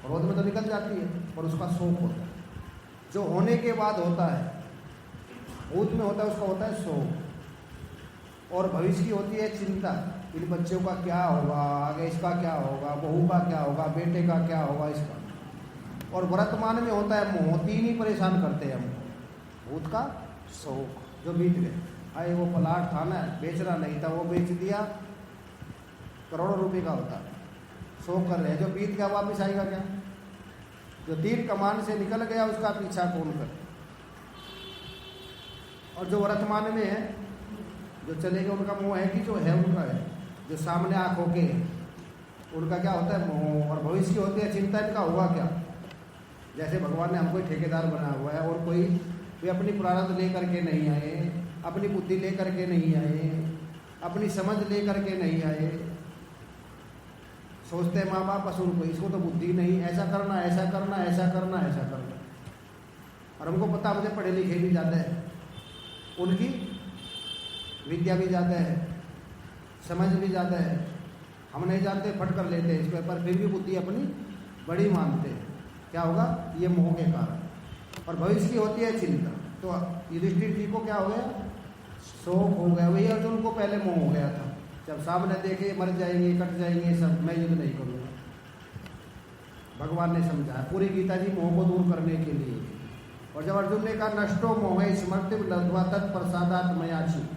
क्रोध में तो निकल जाती है, और उसका शोक होता है। जो होने के बाद होता है, भूत में होता है, उसका होता है शोक। और भविष्य की होती है चिंता, इन बच्चों का क्या होगा, आगे इसका क्या होगा, बहू का क्या होगा, बेटे का क्या होगा, इसका। और वर्तमान में होता है मोह। तीन ही परेशान करते हैं हमको, भूत का, शोक जो बीत गए। अरे वो प्लाट था ना, बेचना नहीं था, वो बेच दिया, करोड़ों रुपए का होता है। शोक कर रहे हैं, जो बीत गया वापस आएगा क्या? जो तीर कमान से निकल गया उसका पीछा कौन करे? और जो वर्तमान में है, जो चले गए, उनका मोह है कि जो है उनका है, जो सामने आंखों के, उनका क्या होता है मोह। और भविष्य की होती है चिंता, इनका हुआ क्या। जैसे भगवान ने हमको ठेकेदार बनाया हुआ है, और कोई वे अपनी प्रारब्ध लेकर के नहीं आए, अपनी बुद्धि लेकर के नहीं आए, अपनी समझ लेकर के नहीं आए। सोचते हैं माँ बाप असुर को, इसको तो बुद्धि नहीं, ऐसा करना, ऐसा करना, ऐसा करना, ऐसा करना। और हमको पता, मुझे पढ़े लिखे भी ज़्यादा है, उनकी विद्या भी ज़्यादा है, समझ भी ज़्यादा है। हम नहीं जानते, फट कर लेते हैं इस पर, फिर भी बुद्धि अपनी बड़ी मानते हैं। क्या होगा? ये मोह के कारण। और भविष्य की होती है चिंता। तो युधिष्ठिर जी को क्या हो गया? शोक हो गया। वही अर्जुन को पहले मोह हो गया था, जब सामने देखे मर जाएंगे, कट जाएंगे सब, मैं युद्ध नहीं करूँगा। भगवान ने समझाया, पूरी गीता जी मोह को दूर करने के लिए। और जब अर्जुन ने कहा नष्टो मोह स्मृति लब्ध्वा तत्प्रसादात् मयाचि,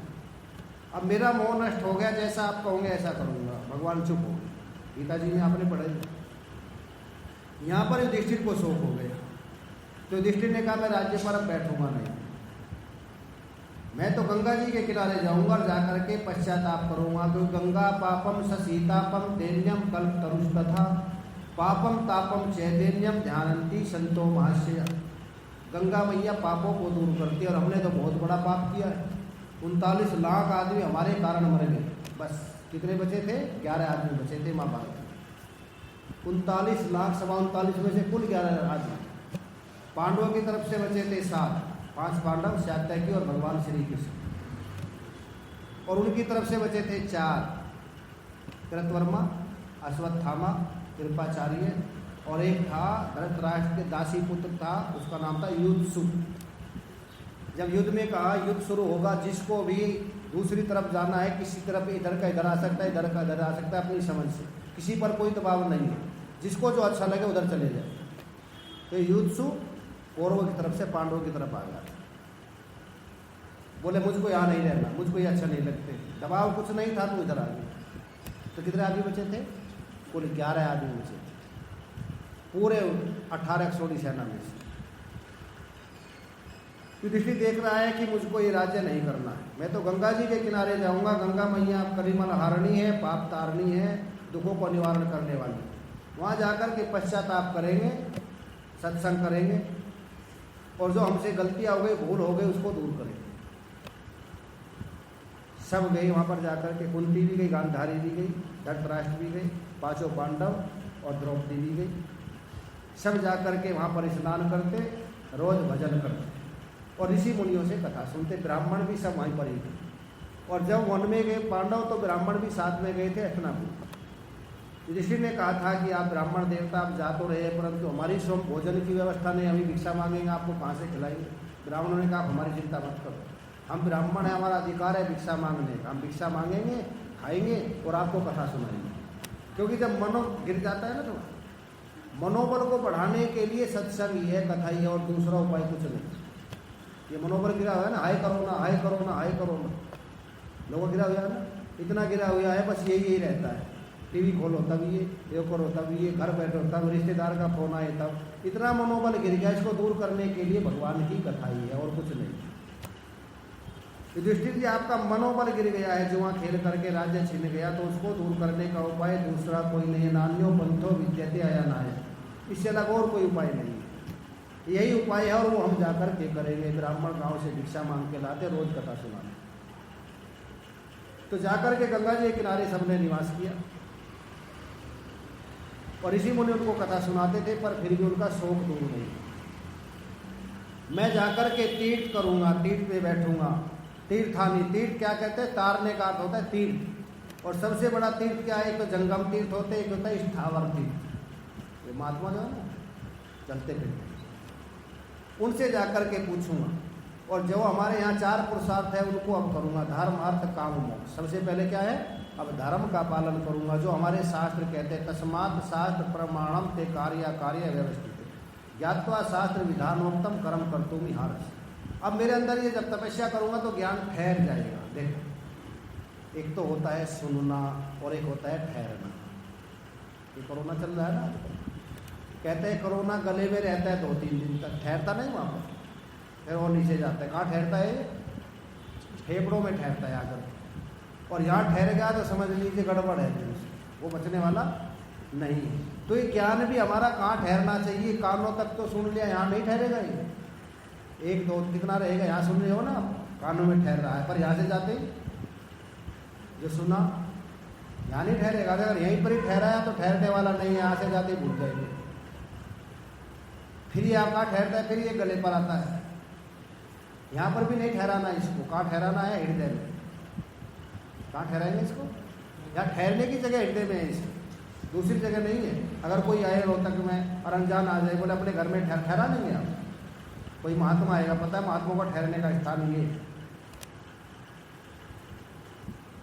अब मेरा मोह नष्ट हो गया, जैसा आप कहोगे ऐसा करूँगा। भगवान चुप हो गए। गीता जी में आपने पढ़ा। यहाँ पर युधिष्ठिर को शोक हो गया, तो युधिष्ठिर ने कहा मैं राज्य पर अब बैठूंगा नहीं, मैं तो गंगा जी के किनारे जाऊंगा और जाकर के पश्चाताप करूंगा। तो गंगा पापम ससीतापम दैन्यम कल्प तरुष तथा पापम तापम चैदैन्यम ध्यानंती संतो महाशय। गंगा मैया पापों को दूर करती है, और हमने तो बहुत बड़ा पाप किया है। 39 लाख आदमी हमारे कारण मर गए। बस कितने बचे थे? 11 आदमी बचे थे महाभारत में। 39 लाख 39 में से कुल 11 आदमी। पांडवों की तरफ से बचे थे 7, 5 पांडव, सात्यकी और भगवान श्री कृष्ण। और उनकी तरफ से बचे थे 4, कृतवर्मा, अश्वत्थामा, कृपाचार्य, और एक था धृतराष्ट्र के दासी पुत्र था, उसका नाम था युद्धसु। जब युद्ध में कहा युद्ध शुरू होगा, जिसको भी दूसरी तरफ जाना है, किसी तरफ इधर का इधर आ सकता है, इधर का इधर आ सकता है, अपनी समझ से, किसी पर कोई दबाव नहीं है, जिसको जो अच्छा लगे उधर चले जाए। तो युद्धसु कौरवों की तरफ से पांडवों की तरफ आ गया। बोले मुझको यहाँ नहीं रहना, मुझको ये अच्छा नहीं लगते, दबाव कुछ नहीं था, तो इधर आ गए। तो कितने आदमी बचे थे? कुल 11 आदमी बचे थे पूरे 18 अक्षौणी सेना में से। युधिष्ठिर देख रहा है कि मुझको ये राज्य नहीं करना है, मैं तो गंगा जी के किनारे जाऊंगा। गंगा मैया कलिमल हारणी है, पाप तारणी है, दुखों को निवारण करने वाली। वहाँ जाकर के पश्चाताप करेंगे, सत्संग करेंगे, और जो हमसे गलतियाँ हो गई, भूल हो गई, उसको दूर करेंगे। सब गए वहाँ पर जाकर के। कुंती भी गई, गांधारी भी गई, धृतराष्ट्र भी गई, 5 पांडव और द्रौपदी भी गई। सब जाकर के वहाँ पर स्नान करते, रोज भजन करते और ऋषि मुनियों से कथा सुनते। ब्राह्मण भी सब वहीं पर ही थे। और जब वन में गए पांडव, तो ब्राह्मण भी साथ में गए थे हस्तिनापुर। युधिष्ठिर ने कहा था कि आप ब्राह्मण देवता आप जा तो रहे, परंतु हमारी स्वयं भोजन की व्यवस्था नहीं, अभी भिक्षा मांगेंगे, आपको कहाँ से खिलाएंगे? ब्राह्मणों ने कहा हमारी चिंता मत करो, हम ब्राह्मण है, हमारा अधिकार है भिक्षा मांगने का, हम भिक्षा मांगेंगे, खाएंगे और आपको कथा सुनाएंगे। क्योंकि जब मनो गिर जाता है ना, तो मनोबल को बढ़ाने के लिए सत्संग ही है, कथा ही है, और दूसरा उपाय कुछ नहीं। ये मनोबल गिरा हुआ है ना, हाय करो ना, हाय करो ना, हाय करो ना, लोगों गिरा हुआ है ना, इतना गिरा हुआ है, बस यही रहता है। टीवी खोलो तब ये करो तब ये, घर बैठो तब रिश्तेदार का फोन आए तब, इतना मनोबल गिर गया। इसको दूर करने के लिए भगवान की कथा ही है और कुछ नहीं। युधिष्ठिर जी आपका मनोबल गिर गया है, जुआ खेल करके राज्य छीन गया, तो उसको दूर करने का उपाय दूसरा कोई नहीं है। नान्यो पंथो विद्यते आया ना है, इससे अलग और कोई उपाय नहीं है। यही उपाय है और वो हम जाकर के करेंगे। ब्राह्मण गांव से भिक्षा मांग के लाते, रोज कथा सुनाते। तो जाकर के गंगा जी के किनारे सबने निवास किया और ऋषि मुनि उनको कथा सुनाते थे, पर फिर भी उनका शोक दूर नहीं। मैं जाकर के तीर्थ करूंगा, तीर्थ पे बैठूंगा। तीर्थानी, तीर्थ क्या कहते हैं? तारने का अर्थ होता है तीर्थ। और सबसे बड़ा तीर्थ क्या है? एक तो जंगम तीर्थ होते, एक होता है स्थावर तीर्थ। ये महात्मा जो है ना चलते फिरते, उनसे जाकर के पूछूंगा। और जो हमारे यहाँ 4 पुरुषार्थ है उनको अब करूंगा, धर्म अर्थ काम मोक्ष। सबसे पहले क्या है? अब धर्म का पालन करूंगा, जो हमारे शास्त्र कहते हैं। तस्मात् शास्त्र प्रमाणम ते कार्य व्यवस्थित ज्ञात्वा शास्त्र विधानोक्तम कर्म कर्तुमि हारस। अब मेरे अंदर ये जब तपस्या करूंगा तो ज्ञान ठहर जाएगा। देखो, एक तो होता है सुनना और एक होता है ठहरना। ये कोरोना चल रहा है ना, कहते हैं कोरोना गले में रहता है 2-3 दिन तक, ठहरता नहीं वहाँ पर, फिर वो नीचे जाता है। कहाँ ठहरता है? फेफड़ों में ठहरता है आकर। और यहाँ ठहर गया तो समझ लीजिए गड़बड़ है, वो बचने वाला नहीं है। तो ये ज्ञान भी हमारा कहाँ ठहरना चाहिए? कानों तक तो सुन लिया, यहाँ नहीं ठहरेगा। ये 1-2 कितना रहेगा? यहाँ सुन रहे हो ना, कानों में ठहर रहा है, पर यहाँ से जाते जो सुना यहाँ नहीं ठहरेगा। अगर यहीं पर ही ठहराया तो ठहरने वाला नहीं है, यहाँ से जाते भूल जाएंगे। फिर ये आप कहाँ ठहरता है? फिर ये गले पर आता है। यहाँ पर भी नहीं ठहराना इसको। कहाँ ठहराना है? हृदय में। कहाँ ठहराएंगे इसको? यहाँ ठहरने की जगह हृदय में है इसको, दूसरी जगह नहीं है। अगर कोई आए रोहतक में और अनजान आ जाए, बोले अपने घर में ठहरा नहीं है आप। कोई महात्मा आएगा, पता है महात्मा का ठहरने का स्थान ये,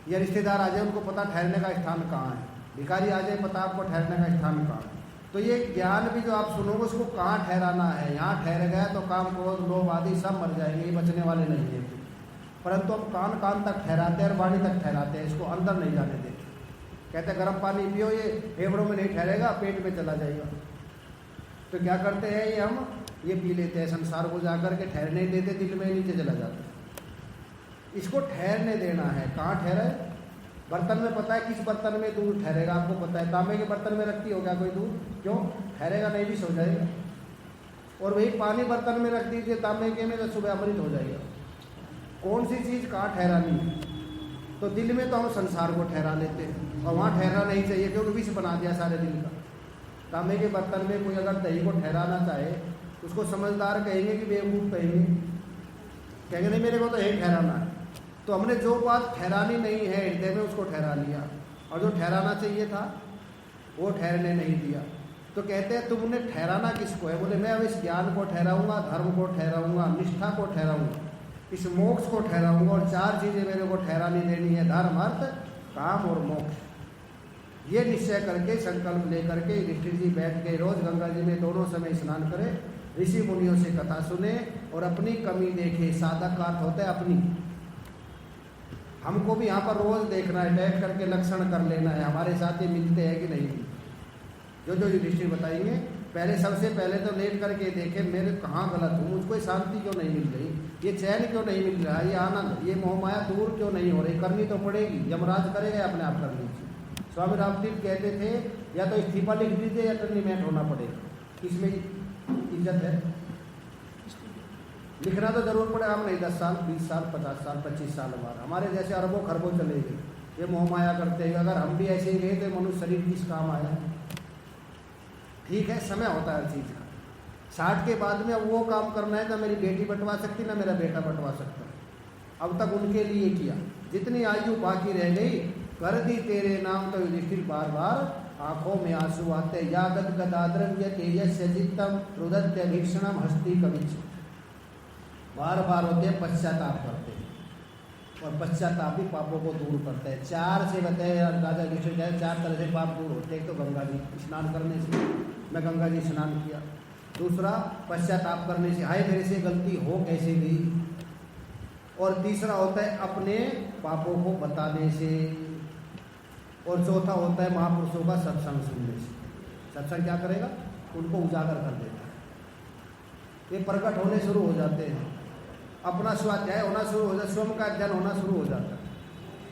या रिश्तेदार आ जाए उनको पता ठहरने का स्थान कहाँ है। भिखारी आ जाए, पता आपको ठहरने का स्थान कहाँ है। तो ये ज्ञान भी जो आप सुनोगे उसको कहाँ ठहराना है। यहाँ ठहर गया तो काम, क्रोध, लोभ आदि सब मर जाएंगे, ये बचने वाले नहीं है। परंतु हम कान कान तक ठहराते हैं और वाणी तक ठहराते हैं, इसको अंदर नहीं जाने देते। कहते हैं गर्म पानी पियो, ये फेफड़ों में नहीं ठहरेगा, पेट में चला जाएगा। तो क्या करते हैं ये, हम ये पी लेते हैं, संसार को जाकर के ठहरने देते, दिल में नीचे चला जाता है। इसको ठहरने देना है। कहाँ ठहरे? बर्तन में पता है किस बर्तन में दूध ठहरेगा, आपको पता है। तांबे के बर्तन में रखती हो क्या कोई दूध? क्यों ठहरेगा? नहीं, भी सो जाएगा। और वही पानी बर्तन में रख दीजिए तांबे के में, तो सुबह अमृत हो जाएगा। कौन सी चीज़ कहाँ ठहरानी है? तो दिल में तो हम संसार को ठहरा लेते हैं, और वहाँ ठहरा नहीं चाहिए, क्योंकि विष बना दिया सारे दिल का। तांबे के बर्तन में कोई अगर दही को ठहराना चाहे, उसको समझदार कहेंगे कि बेवकूफ़ कहेंगे? कहेंगे नहीं, मेरे को तो यही ठहराना है। तो हमने जो बात ठहरानी नहीं है हृदय में, उसको ठहरा लिया, और जो ठहराना चाहिए था वो ठहरने नहीं दिया। तो कहते हैं तुमने ठहराना किसको है? बोले मैं अब इस ज्ञान को ठहराऊंगा, धर्म को ठहराऊंगा, निष्ठा को ठहराऊंगा, इस मोक्ष को ठहराऊंगा। और 4 चीज़ें मेरे को ठहरानी देनी है, धर्म, अर्थ, काम और मोक्ष। ये निश्चय करके, संकल्प लेकर के युधिष्ठिर जी बैठ के रोज गंगा जी में दोनों समय स्नान करें, ऋषि मुनियों से कथा सुने और अपनी कमी देखे। साधक का अर्थ होता है अपनी। हमको भी यहाँ पर रोज देखना है, बैठ करके लक्षण कर लेना है, हमारे साथ ये मिलते हैं कि नहीं। जो जो युधिष्ठिर बताएंगे, पहले सबसे पहले तो लेट करके देखे मेरे कहाँ गलत हूँ, मुझको शांति क्यों नहीं मिल रही, ये चैन क्यों नहीं मिल रहा, ये आनंद, ये मोहमाया दूर क्यों नहीं हो रही। करनी तो पड़ेगी, यमराज करेगा, अपने आप कर लीजिए। स्वामी रामदेव कहते थे या तो इस्तीफा लिख दीजिए या टर्नीमेंट होना पड़ेगा। इसमें इज्जत है, लिखना तो जरूर पड़ेगा। हम नहीं 10 साल, 20 साल, 50 साल, 25 साल बाद हमारे जैसे अरबों खरबों चले गए, ये मोहमाया करते हैं। अगर हम भी ऐसे ही गए तो मनुष्य शरीर किस काम आया? ठीक है, समय होता है हर चीज़ का। 60 के बाद में अब वो काम करना है तो मेरी बेटी बंटवा सकती, ना मेरा बेटा बंटवा सकता। अब तक उनके लिए किया, जितनी आयु बाकी रह गई कर दी तेरे नाम। तो युधिष्ठिर बार बार आंखों में आंसू आते। या गदाद्रव्य तेजस्य चित्तम रुदत्य भीषणम हस्ती कविच। बार बार होते हैं, पश्चाताप करते हैं, और पश्चाताप भी पापों को दूर करते हैं। 4 से बताए राजा युधिष्ठिर कहे 4 तरह से पाप दूर होते हैं। तो गंगा जी स्नान करने से, मैं गंगा जी स्नान किया। दूसरा पश्चाताप करने से, हाय मेरे से गलती हो कैसे गई। और तीसरा होता है अपने पापों को बताने से। और चौथा होता है महापुरुषों का सत्संग सुनने से। सत्संग क्या करेगा? उनको उजागर कर देता है। ये प्रकट होने शुरू हो जाते हैं, अपना स्वाध्याय होना शुरू हो जाता है, स्वयं का अध्ययन होना शुरू हो जाता है।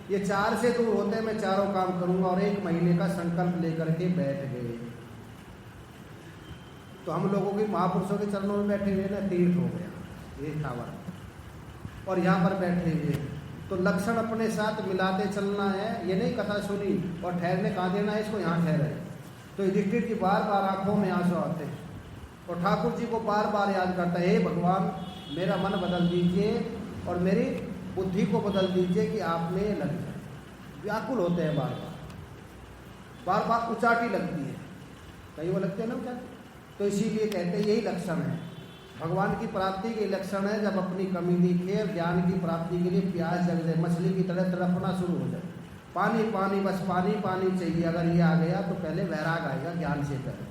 ये 4 से दूर होते हैं, मैं चारों काम करूंगा। और 1 महीने का संकल्प लेकर के बैठ गए। तो हम लोगों की महापुरुषों के चरणों में बैठे हुए ना, तीर्थ हो गया ये थावर। और यहाँ पर बैठे हुए तो लक्षण अपने साथ मिलाते चलना है। ये नहीं कथा सुनी और ठहरने कहाँ देना है इसको, यहाँ ठहरे। तो युधिष्ठिर की बार बार आंखों में आंसू आते हैं, और ठाकुर जी को बार बार याद करता है, हे भगवान मेरा मन बदल दीजिए और मेरी बुद्धि को बदल दीजिए कि आप में लग जाए। व्याकुल होते हैं बार बार, बार बार उचाटी लगती है, कहीं वो लगते हैं ना उचाटी। तो इसीलिए कहते हैं यही लक्षण है भगवान की प्राप्ति के लक्षण है। जब अपनी कमी दिखे, ज्ञान की प्राप्ति के लिए प्यास जग जाए, मछली की तरह तड़पना शुरू हो जाए, पानी पानी बस पानी पानी चाहिए। अगर ये आ गया तो पहले वैराग आएगा, ज्ञान से पहले।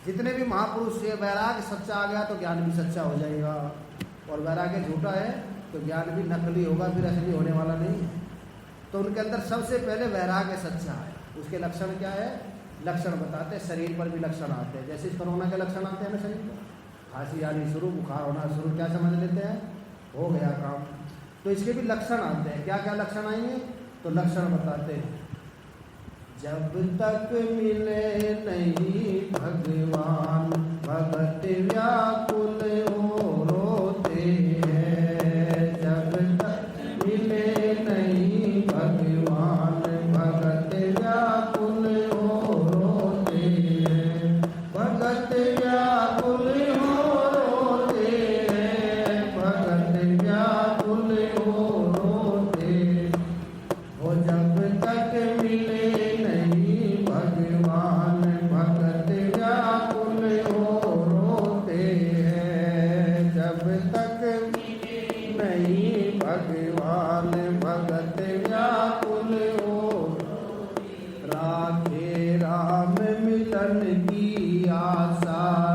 जितने भी महापुरुष से वैराग सच्चा आ गया तो ज्ञान भी सच्चा हो जाएगा। और वैराग्य झूठा है तो ज्ञान भी नकली होगा, फिर असली होने वाला नहीं है। तो उनके अंदर सबसे पहले वैराग्य सच्चा है। उसके लक्षण क्या है? लक्षण बताते हैं, शरीर पर भी लक्षण आते हैं। जैसे कोरोना के लक्षण आते हैं ना, शरीर पर खांसी आनी शुरू, बुखार होना शुरू, क्या समझ लेते हैं? हो गया काम। तो इसके भी लक्षण आते हैं। क्या क्या लक्षण आएंगे? तो लक्षण बताते हैं, जब तक मिले नहीं भगवान भगत व्याकुल हो रोते हैं। जब तक मिले नहीं भगवान भगत व्याकुल हो रोते हैं। भगत व्याकुल हो रोते हैं, भगत व्याकुल हो रोते हो। जब तक मिले नहीं भगवान भगत व्याकुल हो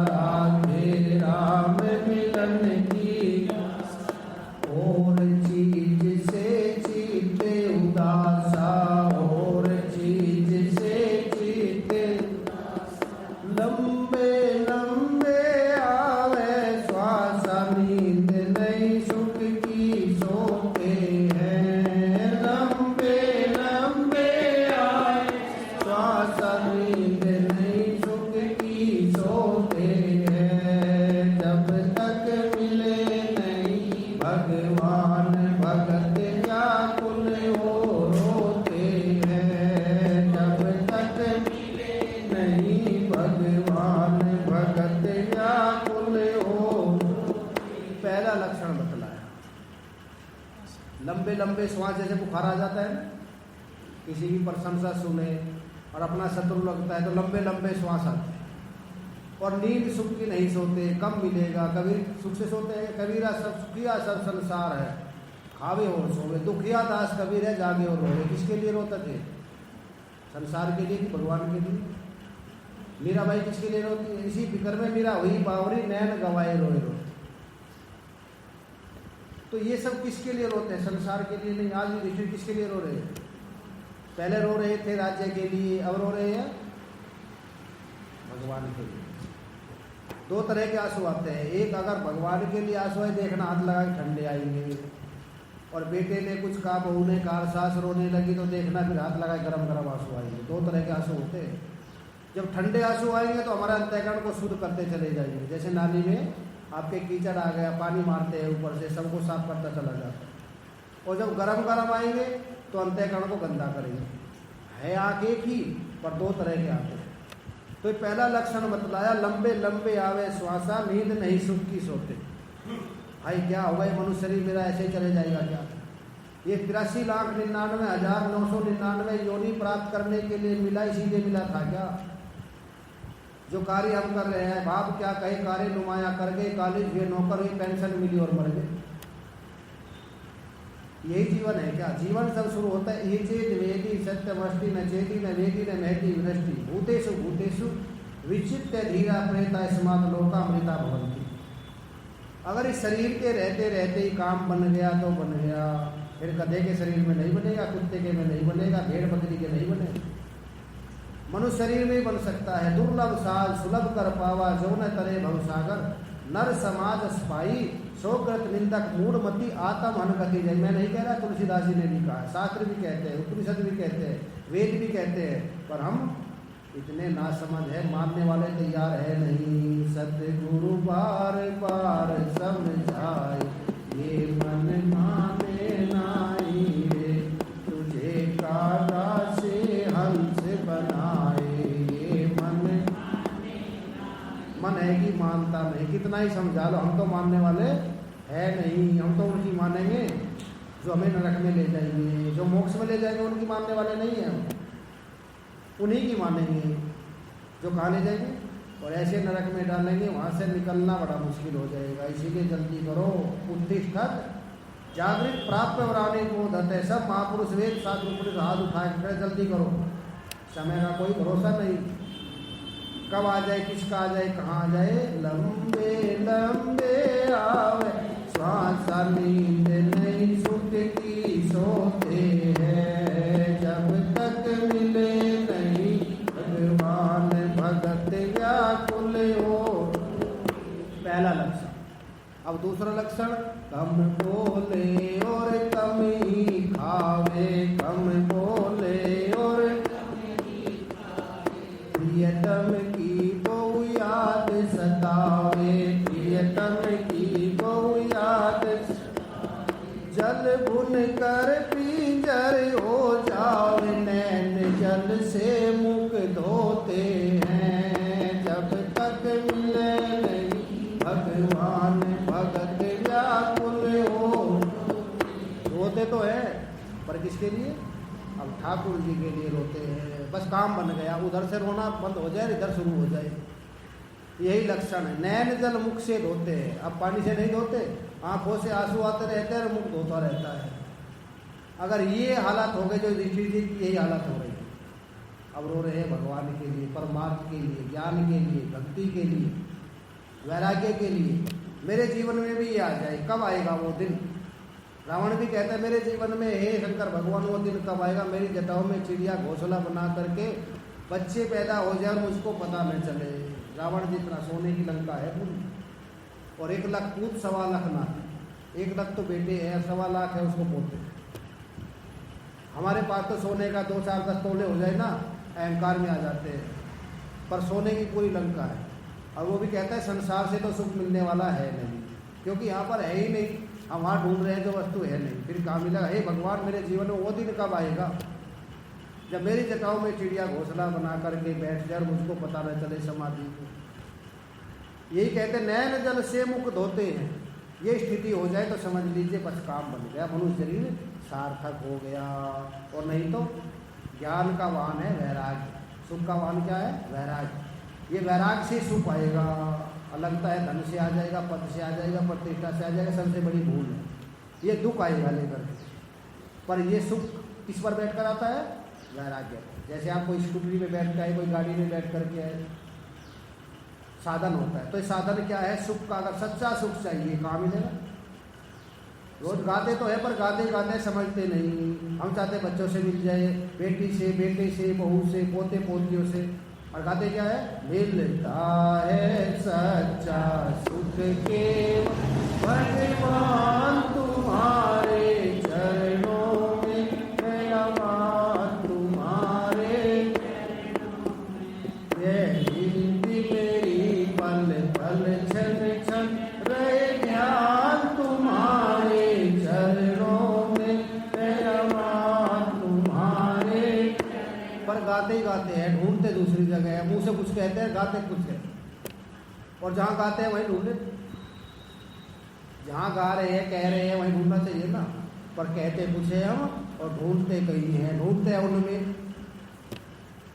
राधे राम मिलन की और चीज से चित्त उदासा और चीज से चित्त लंबे लंबे आवे श्वास नींद नहीं सुख की सोते हैं लंबे लंबे आए श्वास नींद नहीं सुख की सोते हैं जब तक मिले नहीं भगवान भगत व्याकुल हो रोते हैं जब तक मिले नहीं भगवान भगत व्याकुल हो। पहला लक्षण बतलाया लंबे लंबे श्वास जैसे बुखार आ जाता है ना, किसी की प्रशंसा सुने और अपना शत्रु लगता है तो लंबे लंबे श्वास आते हैं और नींद सुख की नहीं सोते कब मिलेगा कबीर सुख से सोते हैं कबीरा सब सुखिया सब संसार है खावे और सोवे दुखिया दास कबीर है जागे और रोवे किसके लिए रोते थे संसार के लिए कि भगवान के लिए। मीरा भाई किसके लिए रोती है इसी फिक्र में मीरा हुई बावरी नैन गवाए रोए रोते। तो ये सब किसके लिए रोते हैं संसार के लिए नहीं। आज भी ऋषि किसके लिए रो रहे हैं पहले रो रहे थे राज्य के लिए अब रो रहे हैं भगवान के लिए। दो तरह के आंसू आते हैं एक अगर भगवान के लिए आंसू है देखना हाथ लगा के ठंडे आएंगे और बेटे ने कुछ कहा बहू ने कहा सास रोने लगी तो देखना फिर हाथ लगा गरम गरम आंसू आएंगे। दो तरह के आंसू होते हैं। जब ठंडे आंसू आएंगे तो हमारा अंतःकरण को शुद्ध करते चले जाएंगे जैसे नाली में आपके कीचड़ आ गया पानी मारते हैं ऊपर से सबको साफ करता चला जाता है और जब गरम गरम आएंगे तो अंतःकरण को गंदा करेंगे। है आँख एक ही पर दो तरह के आते हैं। तो ये पहला लक्षण बतलाया लंबे लंबे आवे श्वासा नींद नहीं सुख की सोते। भाई क्या होगा ये मनुष्य शरीर मेरा ऐसे चले जाएगा क्या। ये 83,99,999 योनि प्राप्त करने के लिए मिला इसीलिए मिला था क्या। जो कार्य हम कर रहे हैं बाप क्या कहे कार्य नुमाया कर गए कॉलेज हुए नौकर हुई पेंशन मिली और मर गए। यही जीवन है क्या। जीवन सब शुरू होता है ये चेत वेदी सत्यमष्टि न चेती न वेदी न महती विनष्टि भूतेषु भूतेषु विचित्य धीरा प्रेता स्मात लोकामृता भवन्ति। अगर इस शरीर के रहते रहते ही काम बन गया तो बन गया फिर गधे के शरीर में नहीं बनेगा कुत्ते के में नहीं बनेगा भेड़ बकरी के नहीं बनेगा। मनुष्य शरीर में ही बन सकता है। दुर्लभ साल सुलभ कर पावा जो न तरे भवसागर नर समाज स्पाई शोकृत निंदक मूढ़मती आत्म हनगति जय। मैं नहीं कह रहा तुलसीदास जी ने भी कहा शास्त्र भी कहते हैं उपनिषद भी कहते हैं वेद भी कहते हैं पर हम इतने नासमझ है मानने वाले तैयार है नहीं। सतगुरु बार बार समझाए ये मन माने नाई रे तुझे काटा से हंस बनाए ये मन है कि मानता नहीं। कितना ही समझा लो हम तो मानने वाले है नहीं। हम तो उनकी मानेंगे जो हमें नरक में ले जाएंगे जो मोक्ष में ले जाएंगे उनकी मानने वाले नहीं हैं हम उन्हीं की मानेंगे जो कहाँ ले जाएंगे और ऐसे नरक में डालेंगे वहाँ से निकलना बड़ा मुश्किल हो जाएगा। इसीलिए जल्दी करो उत्तिष्ठत जागृत प्राप्त वराने को धत है। सब महापुरुष वेद शास्त्र पुरुष हाथ उठाए जल्दी करो समय का कोई भरोसा नहीं कब आ जाए किसका आ जाए कहाँ आ जाए। लंबे लंबे आवे श्वास नींद नहीं सुख की सोते हैं जब तक मिले नहीं भगवान भगत व्याकुल हो। पहला लक्षण। अब दूसरा लक्षण कम बोले और कम ही खावे कम बोले और प्रियतम की बहु याद सतावे प्रियतम की बहु याद जल भुन कर पिंजर हो जावे नैन जल से मुख धोते हैं जब तक मिले नहीं भगवान भगत व्याकुल हो। रोते तो है पर किसके लिए अब ठाकुर जी के लिए रोते हैं। बस काम बन गया उधर से रोना बंद हो जाए इधर शुरू हो जाए यही लक्षण है। नैन जल मुख से धोते हैं। अब पानी से नहीं धोते आंखों से आंसू आते रहते हैं और मुख धोता रहता है। अगर ये हालत हो गई जो ऋषि जी की यही हालत हो रही है अब रो रहे हैं भगवान के लिए परमात्मा के लिए ज्ञान के लिए भक्ति के लिए वैराग्य के लिए। मेरे जीवन में भी ये आ जाए, कब आएगा वो दिन? रावण भी कहता है मेरे जीवन में, हे शंकर भगवान, वो दिन कब आएगा मेरी जटाओं में चिड़िया घोंसला बना करके बच्चे पैदा हो जाए और मुझको पता न चले। रावण जितना सोने की लंका है पूरी, और 1 लाख पूत 1.25 लाख ना, 1 लाख तो बेटे हैं, 1.25 लाख है उसको पोते। हमारे पास तो सोने का 2, 4, 10 तोले हो जाए ना, अहंकार में आ जाते हैं, पर सोने की पूरी लंका है। और वो भी कहता है संसार से तो सुख मिलने वाला है नहीं, क्योंकि यहाँ पर है ही नहीं, हम वहाँ ढूंढ रहे हैं जो वस्तु है नहीं, फिर कहाँ मिलेगा? हे भगवान, मेरे जीवन में वो दिन कब आएगा जब मेरी जटाओं में चिड़िया घोंसला बना करके बैठ जाए और मुझको पता न चले समाधि को। यही कहते नैन जल से मुख धोते हैं, ये स्थिति हो जाए तो समझ लीजिए बस काम बन गया, मनुष्य शरीर सार्थक हो गया। और नहीं तो ज्ञान का वाहन है वैराग्य, सुख का वाहन क्या है? वैराग्य। ये वैराग्य से सुख आएगा। अलगता है धन से आ जाएगा, पद से आ जाएगा, प्रतिष्ठा से आ जाएगा, सबसे बड़ी भूल है ये दुख आएगा लेकर के। पर ये सुख किस पर बैठ कर आता है? वैराग्य। जैसे आप कोई स्कूटरी में बैठ के आए, कोई गाड़ी में बैठ करके आए, साधन होता है, तो ये साधन क्या है? सुख का। अगर सच्चा सुख चाहिए कहाँ मिलेगा? रोज गाते तो है, पर गाते गाते समझते नहीं। हम चाहते बच्चों से मिल जाए, बेटी से, बेटे से, बहू से, पोते पोतियों से, और गाते क्या है? मिलता है सच्चा सुख केवल भगवान तुम्हारे चरणों में, मेरा मान तुम्हारे ये हिंदी मेरी पल पल क्षण क्षण रहे ध्यान तुम्हारे चरणों में, मेरा मान तुम्हारे। पर गाते ही गाते हैं, ढूंढते दूसरी जगह है, मुंह से कुछ कहते हैं, गाते कुछ है, और जहाँ गाते हैं वहीं ढूंढे। जहाँ गा रहे हैं, कह रहे हैं, वहीं ढूंढना चाहिए ना, पर कहते कुछ है हम और ढूंढते कहीं हैं, ढूंढते हैं उनमें,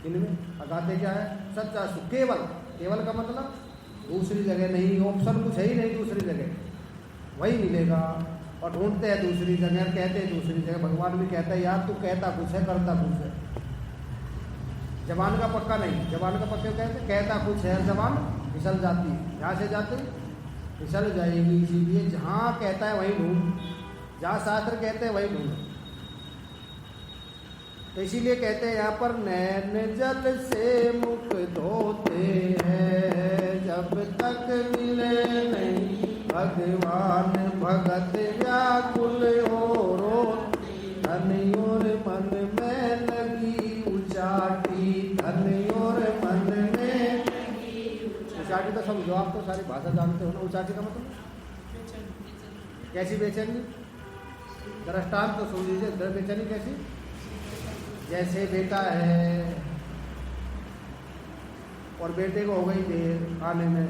इनमें। और गाते क्या है? सच्चा सुख केवल। केवल का मतलब दूसरी जगह नहीं, ऑप्शन कुछ है ही नहीं दूसरी जगह, वही मिलेगा। और ढूंढते हैं दूसरी जगह, कहते हैं दूसरी जगह। भगवान भी कहता है यार तू कहता कुछ है, करता कुछ है। जबान का पक्का नहीं, जबान का पक्का कहते कहता कुछ है, जबान फिसल जाती है, यहाँ से जाती फिसल जाएगी। इसीलिए जहाँ कहता है वहीं ढूंढ, जहाँ शास्त्र कहते हैं वहीं ढूंढ। तो इसीलिए कहते हैं यहाँ पर नैन जल से मुख धोते हैं, जब तक मिले नहीं भगवान भगत व्याकुल हो रो, धन और मन में लगी उचाटी, धन और मन में। उचाटी तो समझो, आप तो सारी भाषा जानते हो ना। उचाटी का मतलब कैसी बेचैनी? दृष्टांत तो सुन लीजिए, बेचैनी कैसी? जैसे बेटा है और बेटे को हो गई देर आने में,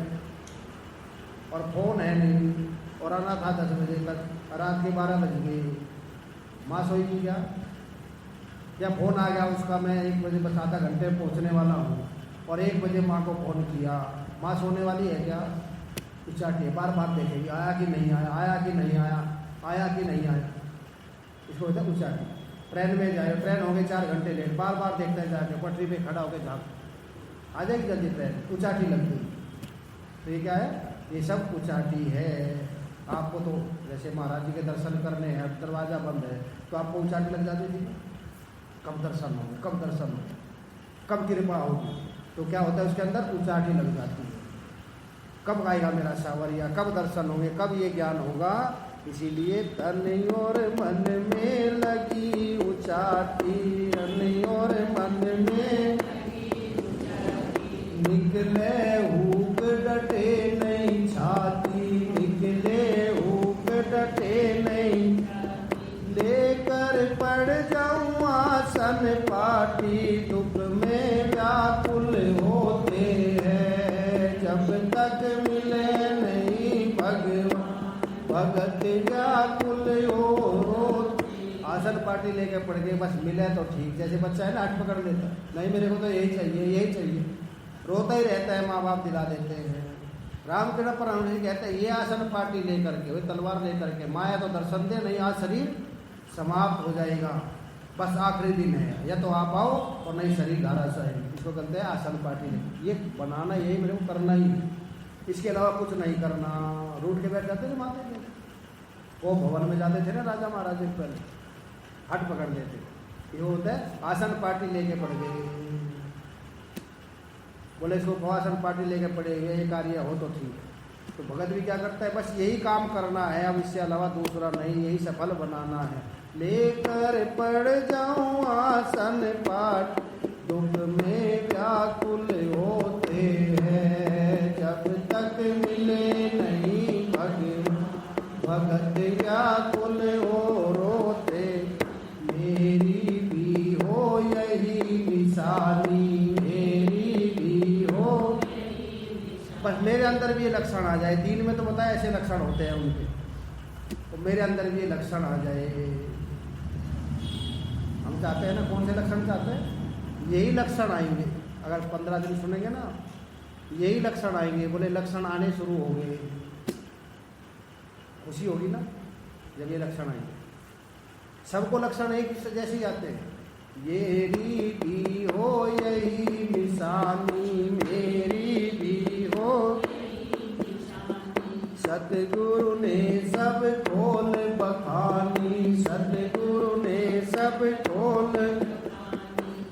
और फोन है नहीं, और आना था 10 बजे तक, रात के 12 बज गए, माँ सोएगी क्या? या फोन आ गया उसका, मैं 1 बजे बस आधा घंटे पहुँचने वाला हूँ, और 1 बजे माँ को फ़ोन किया, माँ सोने वाली है क्या? उचाटी है, बार बार देखेगी आया कि नहीं आया, आया कि नहीं आया, आया कि नहीं आया। इसको होता है उचाटी। ट्रेन में जाए, ट्रेन हो गई 4 घंटे लेट, बार बार देखता है जाके, पटरी पे खड़ा होकर झाँक, आ जाएगी जल्दी ट्रेन, उचाटी लग गई। तो ये क्या है? ये सब उचाटी है। आपको तो जैसे महाराज जी के दर्शन करने हैं, दरवाज़ा बंद है, तो आपको उचाटी लग जाती थी, कब दर्शन होंगे, कब दर्शन होंगे, कब कृपा होगी। तो क्या होता है उसके अंदर? उचाटी लग जाती है। कब आएगा मेरा सावरिया, कब दर्शन होंगे, कब ये ज्ञान होगा। इसीलिए तन और मन में लगी उचाटी, तन और मन में निकले हुक डटे नहीं छाती, निकले हुक डटे नहीं, लेकर पड़ जाऊँ आसन पाटी, दुख में व्याकुल होते हैं, जब तक मिले नहीं भगवान भगत व्याकुल हो। आसन पाटी लेकर पड़ गए, बस मिले तो ठीक। जैसे बच्चा है ना, हाथ पकड़ लेता, नहीं मेरे को तो यही चाहिए, यही चाहिए, रोता ही रहता है, माँ बाप दिला देते हैं। रामकृष्ण परमहंस जी कहते हैं ये आसन पाटी लेकर के, वही तलवार लेकर के, माया तो दर्शन दे नहीं, आज शरीर समाप्त हो जाएगा, बस आखिरी दिन है, या तो आप आओ और नहीं शरीर धारा सही। इसको कहते हैं आसन पाटी। ये बनाना, यही मेरे को करना ही है। इसके अलावा कुछ नहीं करना। रूठ के बैठ जाते थे माते में, वो भवन में जाते थे ना राजा महाराज के पहले, हट पकड़ लेते। ये होता है आसन पार्टी लेके पड़ गए, बोले इसको आसन पार्टी लेके पड़े, ये कार्य हो तो ठीक है। तो भगत भी क्या करता है, बस यही काम करना है, अब इससे अलावा दूसरा नहीं, यही सफल बनाना है। लेकर पड़ जाऊं आसन पाट, दुख में व्याकुल होते हैं, जब तक मिले नहीं भगवान, भगत व्याकुल हो रोते, मेरी भी हो यही निशानी, मेरी भी हो। बस मेरे अंदर भी ये लक्षण आ जाए। दीन में तो बताया ऐसे लक्षण होते हैं उनके, तो मेरे अंदर भी ये लक्षण आ जाए। हम चाहते हैं ना, कौन से लक्षण चाहते हैं? यही लक्षण आएंगे। अगर 15 दिन सुनेंगे ना, यही लक्षण आएंगे। बोले लक्षण आने शुरू हो गए, खुशी होगी ना जब ये लक्षण आएंगे। सबको लक्षण एक जैसे ही आते हैं। मेरी भी हो यही निशानी, मेरी भी हो, सतगुरु ने सब खोल बखानी, सतगुरु ने सब खोल,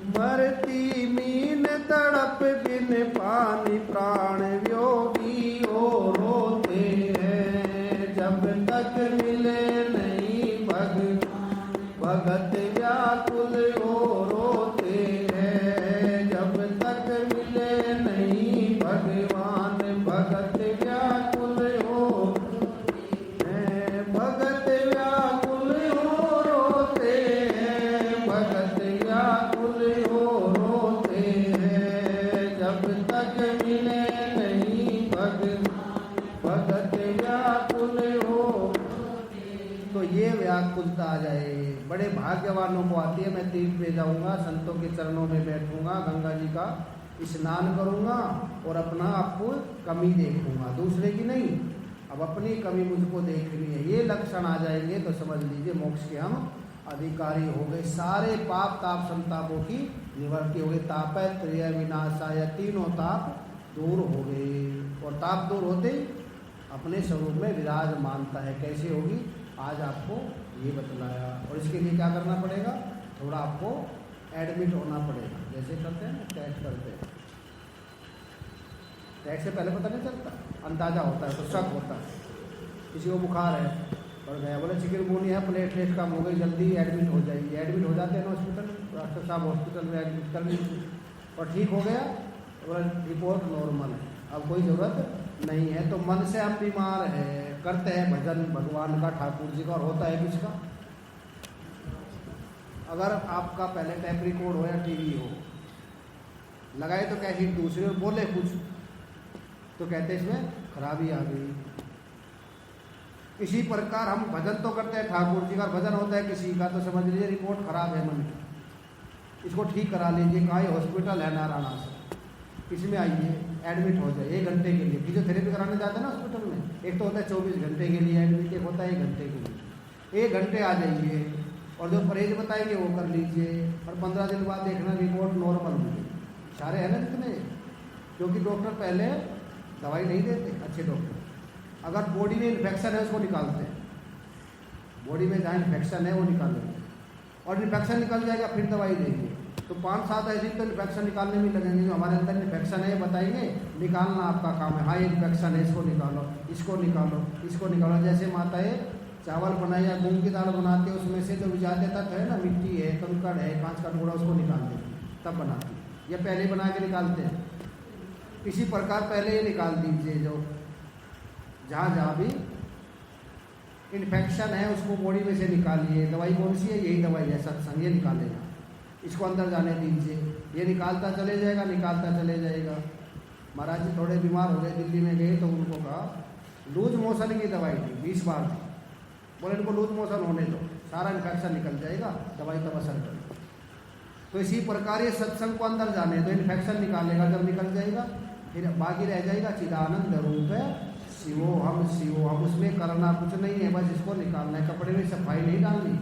मरती मीन तड़प बिन पानी, प्राण वियोगी हो रोते हैं, जब तक मिले नहीं भगत व्याकुल हो रोते हैं, जब तक मिले नहीं भगवान, भगत व्याकुल हो, भगत व्याकुल हो रोते हैं, भगत व्याकुल हो रोते हैं, जब तक मिले नहीं भगत व्याकुल हो। तो ये व्याकुलता आ जाए, बड़े भाग्यवानों को आती है। मैं तीर्थ पे जाऊंगा, संतों के चरणों में बैठूंगा, गंगा जी का स्नान करूंगा और अपना आपको कमी देखूंगा, दूसरे की नहीं, अब अपनी कमी मुझको देखनी है। ये लक्षण आ जाएंगे तो समझ लीजिए मोक्ष के हम अधिकारी हो गए। सारे पाप ताप संतापों की निवृत्ति हो गई। तापय त्रय विनाशाय, तीनों ताप दूर हो गए। और ताप दूर होते ही अपने स्वरूप में विराजमानता है। कैसे होगी आज आपको ये बतलाया। और इसके लिए क्या करना पड़ेगा, थोड़ा आपको एडमिट होना पड़ेगा। जैसे करते हैं ना, टेस्ट करते हैं, टेस्ट से पहले पता नहीं चलता, अंदाजा होता है तो शक होता है। किसी को बुखार है और गया, बोले चिकनगुनिया है, प्लेटलेट कम हो गई, जल्दी एडमिट हो जाइए। एडमिट हो जाते हैं ना हॉस्पिटल, डॉक्टर साहब हॉस्पिटल में एडमिट कर लीजिए और ठीक हो गया, बोला रिपोर्ट नॉर्मल है, अब कोई ज़रूरत नहीं है। तो मन से हम बीमार हैं, करते हैं भजन भगवान का, ठाकुर जी का, और होता है किसका? अगर आपका पहले टैप रिकॉर्ड हो या टीवी हो, लगाए तो कैसी दूसरे और बोले कुछ तो कहते इसमें खराबी आ गई। इसी प्रकार हम भजन तो करते हैं ठाकुर जी का, भजन होता है किसी का, तो समझ लीजिए रिपोर्ट खराब है मन की, इसको ठीक करा लीजिए। कहाँ हॉस्पिटल है नारायण से, इसमें आइए, एडमिट हो जाए 1 घंटे के लिए। फिजियोथेरेपी कराने जाते हैं ना हॉस्पिटल में, एक तो होता है 24 घंटे के लिए एडमिट, एक होता है 1 घंटे के लिए। 1 घंटे आ जाइए और जो परहेज बताएंगे वो कर लीजिए, और 15 दिन बाद देखना रिपोर्ट नॉर्मल होगी। सारे हैं ना जितने, क्योंकि डॉक्टर पहले दवाई नहीं देते, अच्छे डॉक्टर। अगर बॉडी में इन्फेक्शन है उसको निकालते हैं, बॉडी में जहाँ इन्फेक्शन है वो निकाल देंगे, और इन्फेक्शन निकल जाएगा फिर दवाई देंगे। तो 5-7 ऐसे तो इन्फेक्शन निकालने में लगेंगे। जो हमारे अंदर इन्फेक्शन है बताएंगे, निकालना आपका काम है। हाँ ये इन्फेक्शन है, इसको निकालो, इसको निकालो, इसको निकालो। जैसे माताएं चावल बनाए या मूंग की दाल बनाते हैं, उसमें से जो विजाते तत्व है ना, मिट्टी है, कंकड़ है, कांच का टुकड़ा, उसको निकाल देते तब बनाती है, या पहले बना के निकालते हैं। इसी प्रकार पहले ये निकाल दीजिए, जो जहाँ जहाँ भी इन्फेक्शन है उसको बॉडी में से निकालिए। दवाई कौन सी है? यही दवाई है सत्संग, ये निकालेगा। इसको अंदर जाने दीजिए, ये निकालता चले जाएगा, निकालता चले जाएगा। महाराज जी थोड़े बीमार हो गए, दिल्ली में गए तो उनको कहा लूज मोशन की दवाई थी, 20 बार थी। बोले इनको लूज मोशन होने दो, सारा इन्फेक्शन निकल जाएगा, दवाई तब असर करेगी। तो इसी प्रकार ये सत्संग को अंदर जाने दो, इन्फेक्शन निकालेगा, जब निकल जाएगा फिर बाकी रह जाएगा चिदानंद रूप है शिवो हम। उसमें करना कुछ नहीं है, बस इसको निकालना है। कपड़े में सफाई नहीं डालनी,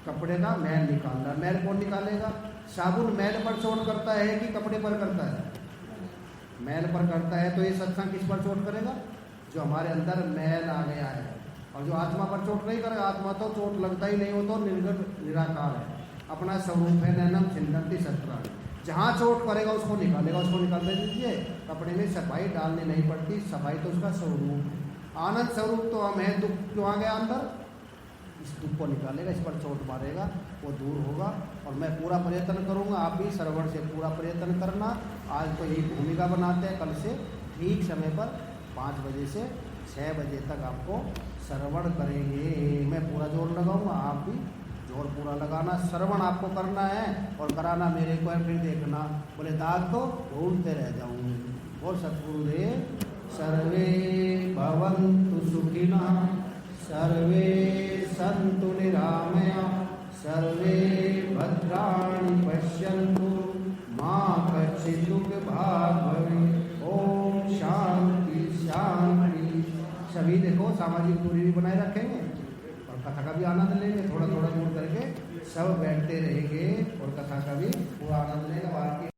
कपड़े का मैल निकालना। मैल कौन निकालेगा? साबुन मैल पर छोड़ करता है कि कपड़े पर करता है? मैल पर करता है तो ये सत्संग किस पर चोट करेगा? जो हमारे अंदर मैल आ गया है। और जो आत्मा पर चोट नहीं करेगा, आत्मा तो चोट लगता ही नहीं, हो तो निर्गुण निराकार है, अपना स्वरूप है। नैनम छिंदंती शस्त्राणि, जहाँ चोट करेगा उसको निकालेगा, उसको निकाल दे दीजिए। कपड़े में सफाई डालनी नहीं पड़ती, सफाई तो उसका स्वरूप है। आनंद स्वरूप तो हम है, दुख क्यों आ गया अंदर? इस दुख को निकालेगा, इस पर चोट मारेगा, वो दूर होगा। और मैं पूरा प्रयत्न करूँगा, आप भी श्रवण से पूरा प्रयत्न करना। आज तो यही भूमिका बनाते हैं, कल से ठीक समय पर 5 बजे से 6 बजे तक आपको श्रवण करेंगे। मैं पूरा जोर लगाऊंगा, आप भी जोर पूरा लगाना। श्रवण आपको करना है और कराना मेरे को है, फिर देखना बोले दाग तो ढूंढते रह जाऊंगे। और सतगुरुदेव सर्वे भवन्तु सुखिनः, सर्वे सन्तु निरामया, सर्वे भद्राणि पश्यन्तु, मा कश्चित् दुःखभाग् भवेत्। ओम शांति शांति। सभी देखो सामाजिक दूरी भी बनाए रखेंगे और कथा का भी आनंद लेंगे। थोड़ा थोड़ा दूर करके सब बैठते रहेंगे और कथा का भी पूरा आनंद लेंगे।